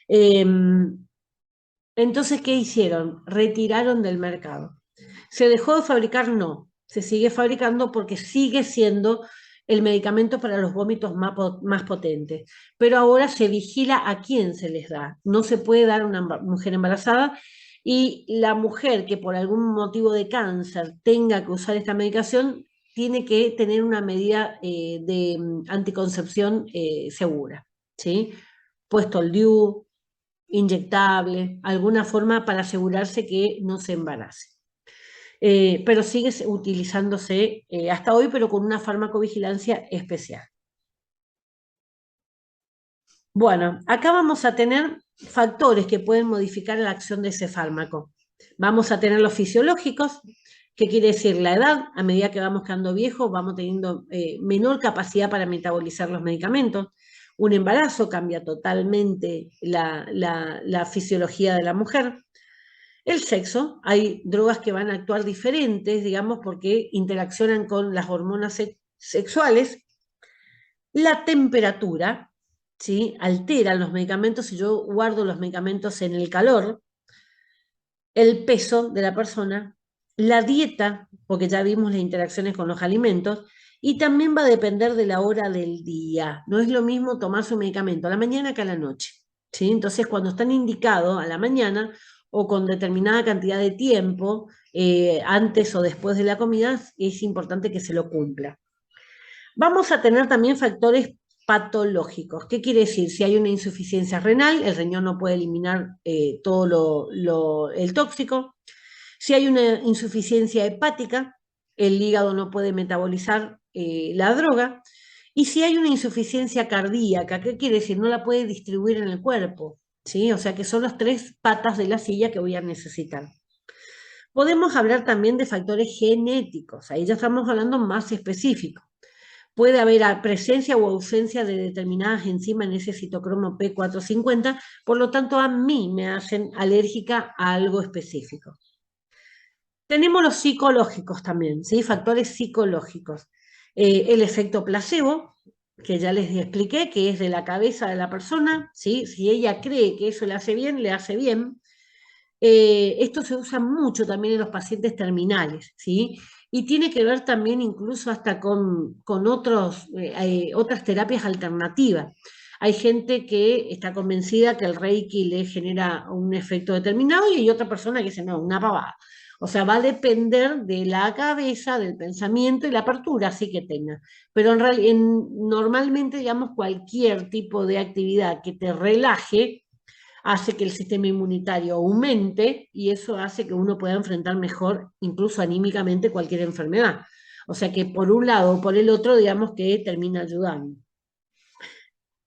A: Eh, entonces, ¿qué hicieron? Retiraron del mercado. ¿Se dejó de fabricar? No. Se sigue fabricando porque sigue siendo el medicamento para los vómitos más potentes. Pero ahora se vigila a quién se les da. No se puede dar a una mujer embarazada, y la mujer que por algún motivo de cáncer tenga que usar esta medicación tiene que tener una medida de anticoncepción segura, ¿sí? Puesto el DIU, inyectable, alguna forma para asegurarse que no se embarace. Pero sigue utilizándose hasta hoy, pero con una farmacovigilancia especial. Bueno, acá vamos a tener factores que pueden modificar la acción de ese fármaco. Vamos a tener los fisiológicos, ¿Qué quiere decir? La edad, a medida que vamos quedando viejos, vamos teniendo menor capacidad para metabolizar los medicamentos. Un embarazo cambia totalmente la fisiología de la mujer. El sexo, hay drogas que van a actuar diferentes, digamos, porque interaccionan con las hormonas sexuales. La temperatura, ¿sí? Alteran los medicamentos. Si yo guardo los medicamentos en el calor, el peso de la persona, la dieta, porque ya vimos las interacciones con los alimentos, y también va a depender de la hora del día. No es lo mismo tomar su medicamento a la mañana que a la noche, ¿sí? Entonces, cuando están indicados a la mañana o con determinada cantidad de tiempo, antes o después de la comida, es importante que se lo cumpla. Vamos a tener también factores patológicos. ¿Qué quiere decir? Si hay una insuficiencia renal, el riñón no puede eliminar todo el tóxico. Si hay una insuficiencia hepática, el hígado no puede metabolizar la droga. Y si hay una insuficiencia cardíaca, ¿qué quiere decir? No la puede distribuir en el cuerpo, ¿sí? O sea que son las tres patas de la silla que voy a necesitar. Podemos hablar también de factores genéticos, ahí ya estamos hablando más específico. Puede haber presencia o ausencia de determinadas enzimas en ese citocromo P450, por lo tanto a mí me hacen alérgica a algo específico. Tenemos los psicológicos también, ¿sí? Factores psicológicos. El efecto placebo, que ya les expliqué, que es de la cabeza de la persona, ¿sí? Si ella cree que eso le hace bien, le hace bien. Esto se usa mucho también en los pacientes terminales, ¿sí? Y tiene que ver también incluso hasta con otras terapias alternativas. Hay gente que está convencida que el Reiki le genera un efecto determinado y hay otra persona que dice, no, una pavada. O sea, va a depender de la cabeza, del pensamiento y la apertura, así que tenga. Pero normalmente, digamos, cualquier tipo de actividad que te relaje, hace que el sistema inmunitario aumente y eso hace que uno pueda enfrentar mejor, incluso anímicamente, cualquier enfermedad. O sea que por un lado o por el otro, digamos que termina ayudando.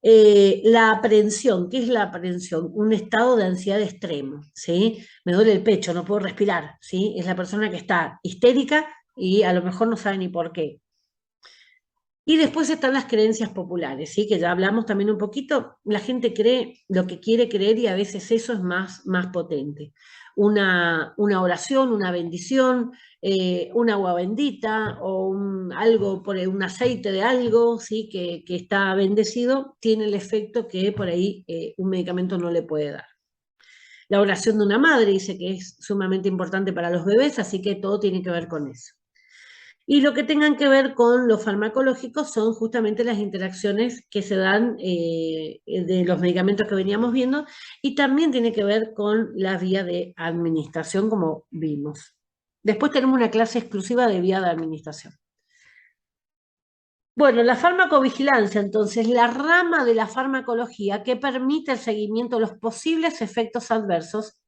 A: La aprensión, ¿qué es la aprensión? Un estado de ansiedad extremo, ¿sí? Me duele el pecho, no puedo respirar, ¿sí? Es la persona que está histérica y a lo mejor no sabe ni por qué. Y después están las creencias populares, ¿sí? Que ya hablamos también un poquito. La gente cree lo que quiere creer y a veces eso es más potente. Una oración, una bendición, un agua bendita o algo, por un aceite de algo, ¿sí? Que está bendecido, tiene el efecto que por ahí un medicamento no le puede dar. La oración de una madre dice que es sumamente importante para los bebés, así que todo tiene que ver con eso. Y lo que tengan que ver con los farmacológicos son justamente las interacciones que se dan de los medicamentos que veníamos viendo y también tiene que ver con la vía de administración, como vimos. Después tenemos una clase exclusiva de vía de administración. Bueno, la farmacovigilancia, entonces, la rama de la farmacología que permite el seguimiento de los posibles efectos adversos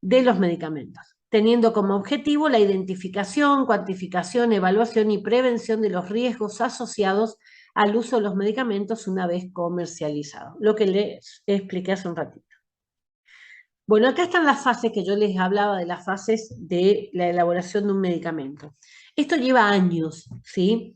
A: de los medicamentos, teniendo como objetivo la identificación, cuantificación, evaluación y prevención de los riesgos asociados al uso de los medicamentos una vez comercializados, lo que les expliqué hace un ratito. Bueno, acá están las fases que yo les hablaba de las fases de la elaboración de un medicamento. Esto lleva años, ¿sí?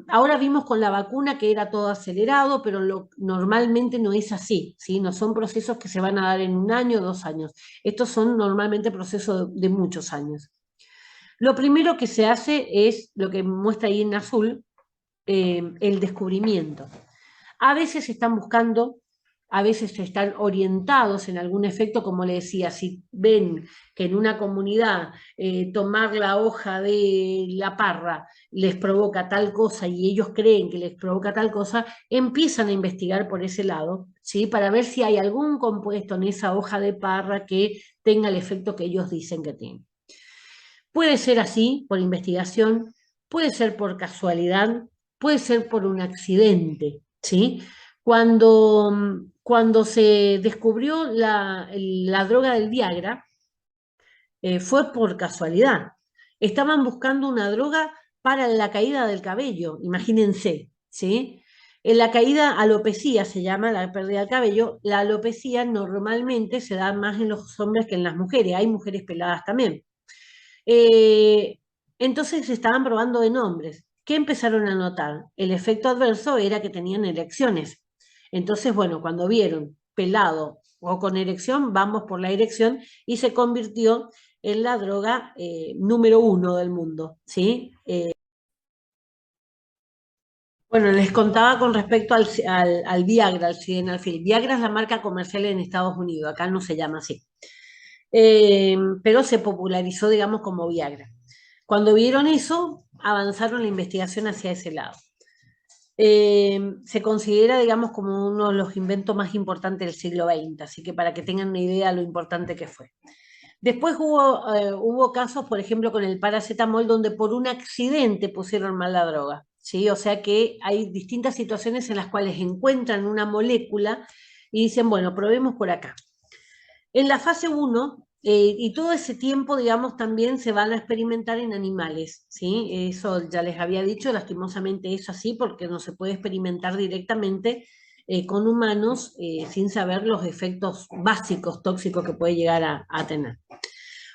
A: Ahora vimos con la vacuna que era todo acelerado, pero normalmente no es así, ¿sí? No son procesos que se van a dar en 1 año o 2 años. Estos son normalmente procesos de muchos años. Lo primero que se hace es lo que muestra ahí en azul, el descubrimiento. A veces están buscando, a veces están orientados en algún efecto, como le decía, si ven que en una comunidad tomar la hoja de la parra les provoca tal cosa y ellos creen que les provoca tal cosa, empiezan a investigar por ese lado, ¿sí? Para ver si hay algún compuesto en esa hoja de parra que tenga el efecto que ellos dicen que tiene. Puede ser así, por investigación, puede ser por casualidad, puede ser por un accidente, ¿sí? Cuando se descubrió la droga del Viagra, fue por casualidad. Estaban buscando una droga para la caída del cabello, imagínense, ¿sí? En la caída, alopecia se llama, la pérdida del cabello. La alopecia normalmente se da más en los hombres que en las mujeres. Hay mujeres peladas también. Entonces estaban probando en hombres. ¿Qué empezaron a notar? El efecto adverso era que tenían erecciones. Entonces, bueno, cuando vieron pelado o con erección, vamos por la erección y se convirtió en la droga número 1 del mundo, ¿sí? Bueno, les contaba con respecto al Viagra, al sildenafil. Viagra es la marca comercial en Estados Unidos, acá no se llama así. Pero se popularizó, digamos, como Viagra. Cuando vieron eso, avanzaron la investigación hacia ese lado. Se considera, digamos, como uno de los inventos más importantes del siglo XX, así que para que tengan una idea de lo importante que fue. Después hubo casos, por ejemplo, con el paracetamol, donde por un accidente pusieron mal la droga, ¿sí? O sea que hay distintas situaciones en las cuales encuentran una molécula y dicen, bueno, probemos por acá. En la fase 1, y todo ese tiempo, digamos, también se van a experimentar en animales, ¿sí? Eso ya les había dicho, lastimosamente es así porque no se puede experimentar directamente con humanos sin saber los efectos básicos tóxicos que puede llegar a tener.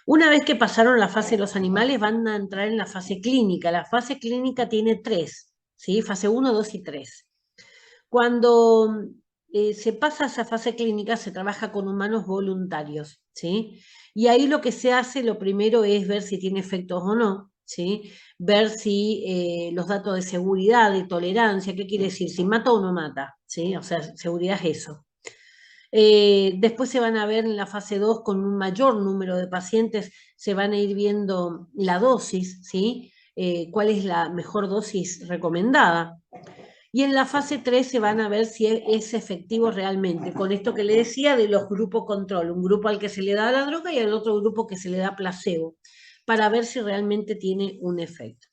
A: Una vez que pasaron la fase de los animales, van a entrar en la fase clínica. La fase clínica tiene 3, ¿sí? Fase 1, 2 y 3. Cuando se pasa a esa fase clínica, se trabaja con humanos voluntarios, ¿sí? Y ahí lo que se hace, lo primero es ver si tiene efectos o no, ¿sí? Ver si los datos de seguridad, de tolerancia, ¿qué quiere decir? Si mata o no mata, ¿sí? O sea, seguridad es eso. Después se van a ver en la fase 2 con un mayor número de pacientes, se van a ir viendo la dosis, ¿sí? ¿Cuál es la mejor dosis recomendada? Y en la fase 3 se van a ver si es efectivo realmente, con esto que le decía de los grupos control, un grupo al que se le da la droga y al otro grupo que se le da placebo, para ver si realmente tiene un efecto.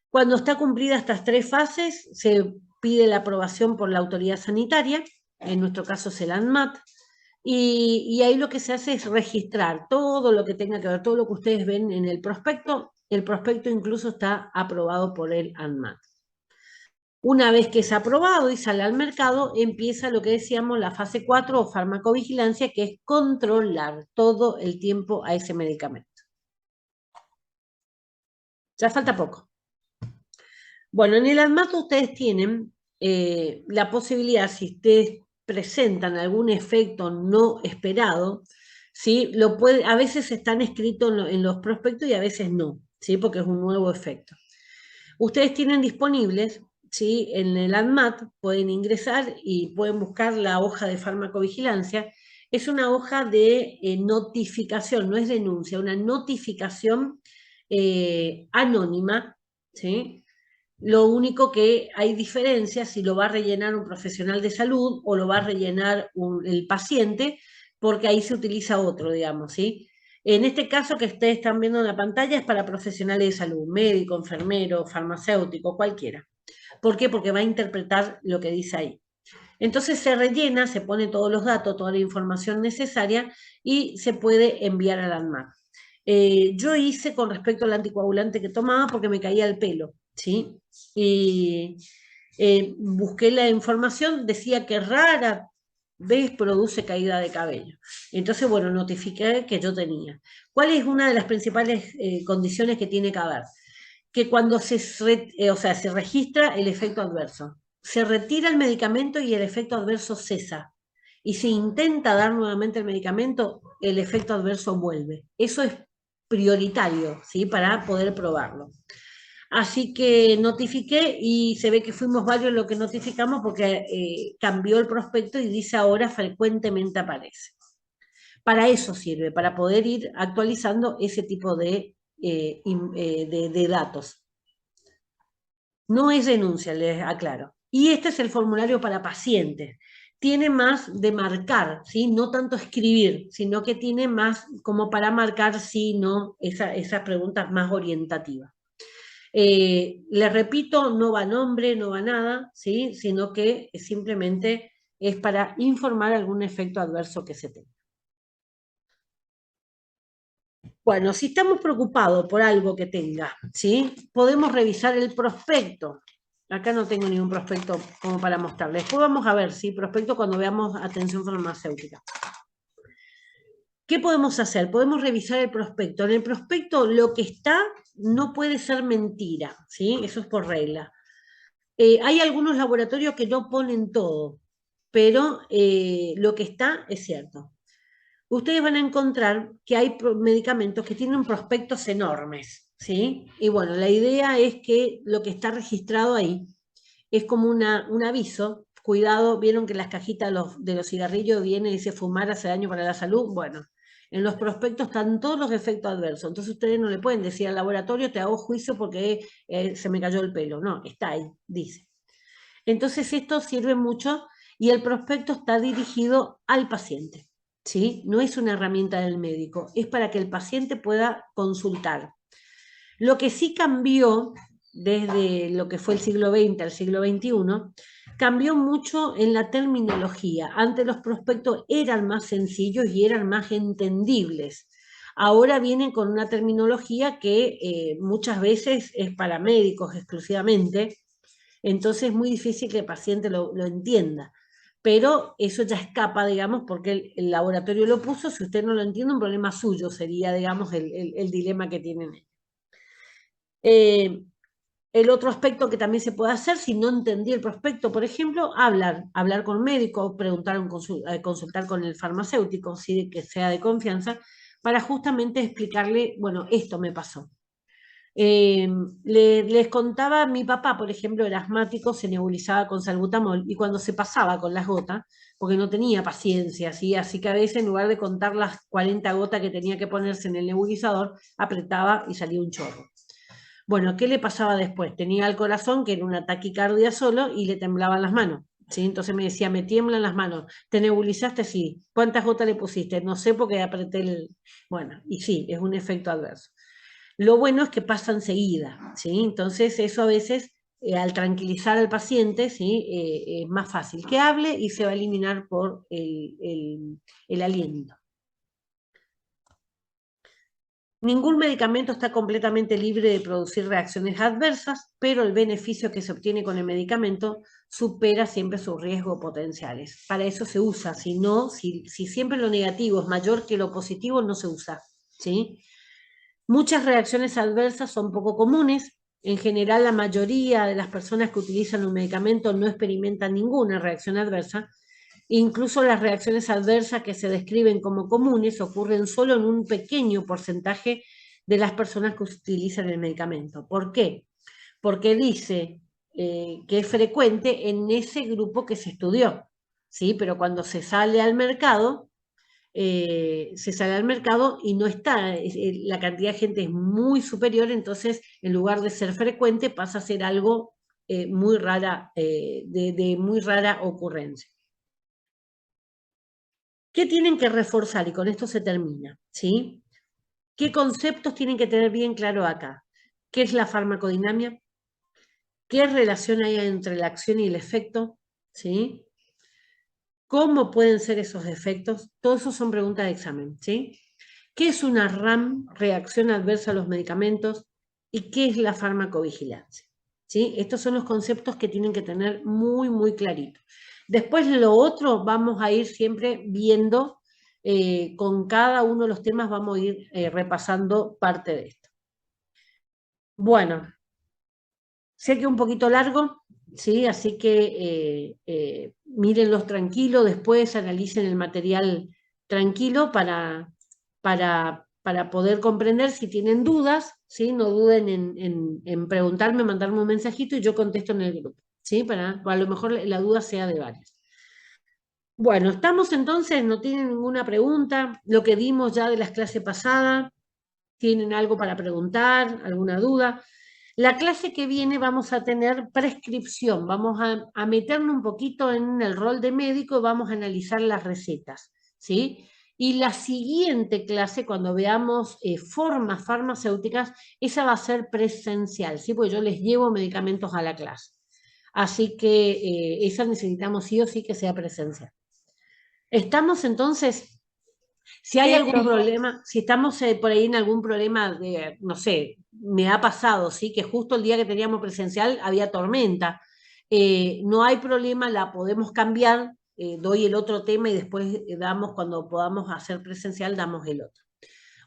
A: Cuando está cumplida estas 3 fases, se pide la aprobación por la autoridad sanitaria, en nuestro caso es el ANMAT, y ahí lo que se hace es registrar todo lo que tenga que ver, todo lo que ustedes ven en el prospecto incluso está aprobado por el ANMAT. Una vez que es aprobado y sale al mercado, empieza lo que decíamos la fase 4 o farmacovigilancia, que es controlar todo el tiempo a ese medicamento. Ya falta poco. Bueno, en el ANMAT ustedes tienen la posibilidad, si ustedes presentan algún efecto no esperado, ¿sí? A veces están escritos en los prospectos y a veces no, ¿sí? Porque es un nuevo efecto. Ustedes tienen disponibles, ¿sí? En el ANMAT pueden ingresar y pueden buscar la hoja de farmacovigilancia. Es una hoja de notificación, no es denuncia, una notificación anónima, ¿sí? Lo único que hay diferencia si lo va a rellenar un profesional de salud o lo va a rellenar el paciente, porque ahí se utiliza otro, digamos, ¿sí? En este caso que ustedes están viendo en la pantalla es para profesionales de salud, médico, enfermero, farmacéutico, cualquiera. ¿Por qué? Porque va a interpretar lo que dice ahí. Entonces se rellena, se pone todos los datos, toda la información necesaria y se puede enviar al ANMAT. Yo hice con respecto al anticoagulante que tomaba porque me caía el pelo, ¿sí? Y busqué la información, decía que rara vez produce caída de cabello. Entonces, bueno, notifiqué que yo tenía. ¿Cuál es una de las principales condiciones que tiene que haber? Que cuando se registra el efecto adverso, se retira el medicamento y el efecto adverso cesa. Y si intenta dar nuevamente el medicamento, el efecto adverso vuelve. Eso es prioritario, ¿sí? Para poder probarlo. Así que notifiqué y se ve que fuimos varios los que notificamos porque cambió el prospecto y dice ahora frecuentemente aparece. Para eso sirve, para poder ir actualizando ese tipo de datos. No es denuncia, les aclaro. Y este es el formulario para pacientes. Tiene más de marcar, ¿sí? No tanto escribir, sino que tiene más como para marcar sí, no, esas preguntas más orientativas. Les repito, no va nombre, no va nada, ¿sí? Sino que simplemente es para informar algún efecto adverso que se tenga. Bueno, si estamos preocupados por algo que tenga, ¿sí? Podemos revisar el prospecto. Acá no tengo ningún prospecto como para mostrarles. Después vamos a ver, ¿sí? Prospecto cuando veamos atención farmacéutica. ¿Qué podemos hacer? Podemos revisar el prospecto. En el prospecto lo que está no puede ser mentira, ¿sí? Eso es por regla. Hay algunos laboratorios que no ponen todo, pero lo que está es cierto. Ustedes van a encontrar que hay medicamentos que tienen prospectos enormes, ¿sí? Y bueno, la idea es que lo que está registrado ahí es como un aviso. Cuidado, vieron que las cajitas de los cigarrillos viene y dice fumar hace daño para la salud. Bueno, en los prospectos están todos los efectos adversos. Entonces ustedes no le pueden decir al laboratorio, te hago juicio porque se me cayó el pelo. No, está ahí, dice. Entonces esto sirve mucho y el prospecto está dirigido al paciente, ¿sí? No es una herramienta del médico, es para que el paciente pueda consultar. Lo que sí cambió desde lo que fue el siglo XX al siglo XXI, cambió mucho en la terminología. Antes los prospectos eran más sencillos y eran más entendibles. Ahora vienen con una terminología que muchas veces es para médicos exclusivamente, entonces es muy difícil que el paciente lo entienda. Pero eso ya escapa, digamos, porque el laboratorio lo puso. Si usted no lo entiende, un problema suyo sería, digamos, el dilema que tienen. El otro aspecto que también se puede hacer, si no entendí el prospecto, por ejemplo, hablar con un médico, consultar con el farmacéutico, ¿sí? Que sea de confianza, para justamente explicarle, bueno, esto me pasó. Les contaba, mi papá, por ejemplo, era asmático, se nebulizaba con salbutamol y cuando se pasaba con las gotas, porque no tenía paciencia, ¿sí? Así que a veces en lugar de contar las 40 gotas que tenía que ponerse en el nebulizador, apretaba y salía un chorro. Bueno, ¿qué le pasaba después? Tenía el corazón, que era una taquicardia solo, y le temblaban las manos. ¿Sí? Entonces me decía, me tiemblan las manos. ¿Te nebulizaste? Sí. ¿Cuántas gotas le pusiste? No sé porque apreté el... Bueno, y sí, es un efecto adverso. Lo bueno es que pasa enseguida, ¿sí? Entonces eso a veces, al tranquilizar al paciente, ¿sí? Es más fácil que hable y se va a eliminar por el aliento. Ningún medicamento está completamente libre de producir reacciones adversas, pero el beneficio que se obtiene con el medicamento supera siempre sus riesgos potenciales. Para eso se usa, si siempre lo negativo es mayor que lo positivo, no se usa, ¿sí? Muchas reacciones adversas son poco comunes. En general, la mayoría de las personas que utilizan un medicamento no experimentan ninguna reacción adversa. Incluso las reacciones adversas que se describen como comunes ocurren solo en un pequeño porcentaje de las personas que utilizan el medicamento. ¿Por qué? Porque dice que es frecuente en ese grupo que se estudió, ¿sí? Pero cuando se sale al mercado y no está, la cantidad de gente es muy superior, entonces en lugar de ser frecuente pasa a ser algo muy rara, de muy rara ocurrencia. ¿Qué tienen que reforzar? Y con esto se termina, ¿sí? ¿Qué conceptos tienen que tener bien claro acá? ¿Qué es la farmacodinamia? ¿Qué relación hay entre la acción y el efecto? ¿Sí? ¿Cómo pueden ser esos efectos? Todos esos son preguntas de examen, ¿sí? ¿Qué es una RAM, reacción adversa a los medicamentos? ¿Y qué es la farmacovigilancia? ¿Sí? Estos son los conceptos que tienen que tener muy, muy claritos. Después lo otro vamos a ir siempre viendo, con cada uno de los temas vamos a ir repasando parte de esto. Bueno, sé que es un poquito largo, ¿sí? Así que mírenlos tranquilo, después analicen el material tranquilo para poder comprender. Si tienen dudas, ¿sí? No duden en preguntarme, mandarme un mensajito y yo contesto en el grupo, ¿sí? A lo mejor la duda sea de varios. Bueno, estamos entonces, no tienen ninguna pregunta, lo que dimos ya de las clases pasadas, ¿tienen algo para preguntar, alguna duda? La clase que viene vamos a tener prescripción, vamos a meternos un poquito en el rol de médico y vamos a analizar las recetas, ¿sí? Y la siguiente clase, cuando veamos formas farmacéuticas, esa va a ser presencial, ¿sí? Porque yo les llevo medicamentos a la clase. Así que esa necesitamos sí o sí que sea presencial. ¿Estamos entonces? Si hay
B: Sí,
A: algún
B: profe.
A: problema, si estamos por ahí en algún problema de, no sé, me ha pasado, ¿sí? Que justo el día que teníamos presencial había tormenta. No hay problema, la podemos cambiar, doy el otro tema y después damos, cuando podamos hacer presencial, damos el otro.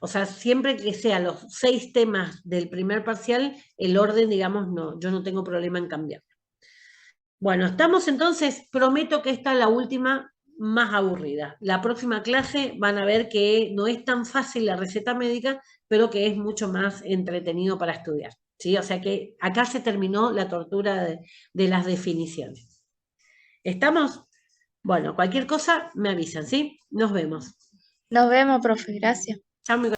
A: O sea, siempre que sean los 6 temas del primer parcial, el orden, digamos, no, yo no tengo problema en cambiar. Bueno, estamos entonces, prometo que esta es la última más aburrida. La próxima clase van a ver que no es tan fácil la receta médica, pero que es mucho más entretenido para estudiar, ¿sí? O sea que acá se terminó la tortura de las definiciones. ¿Estamos? Bueno, cualquier cosa me avisan, ¿sí? Nos vemos.
B: Nos vemos, profe, gracias.
A: Chao, mi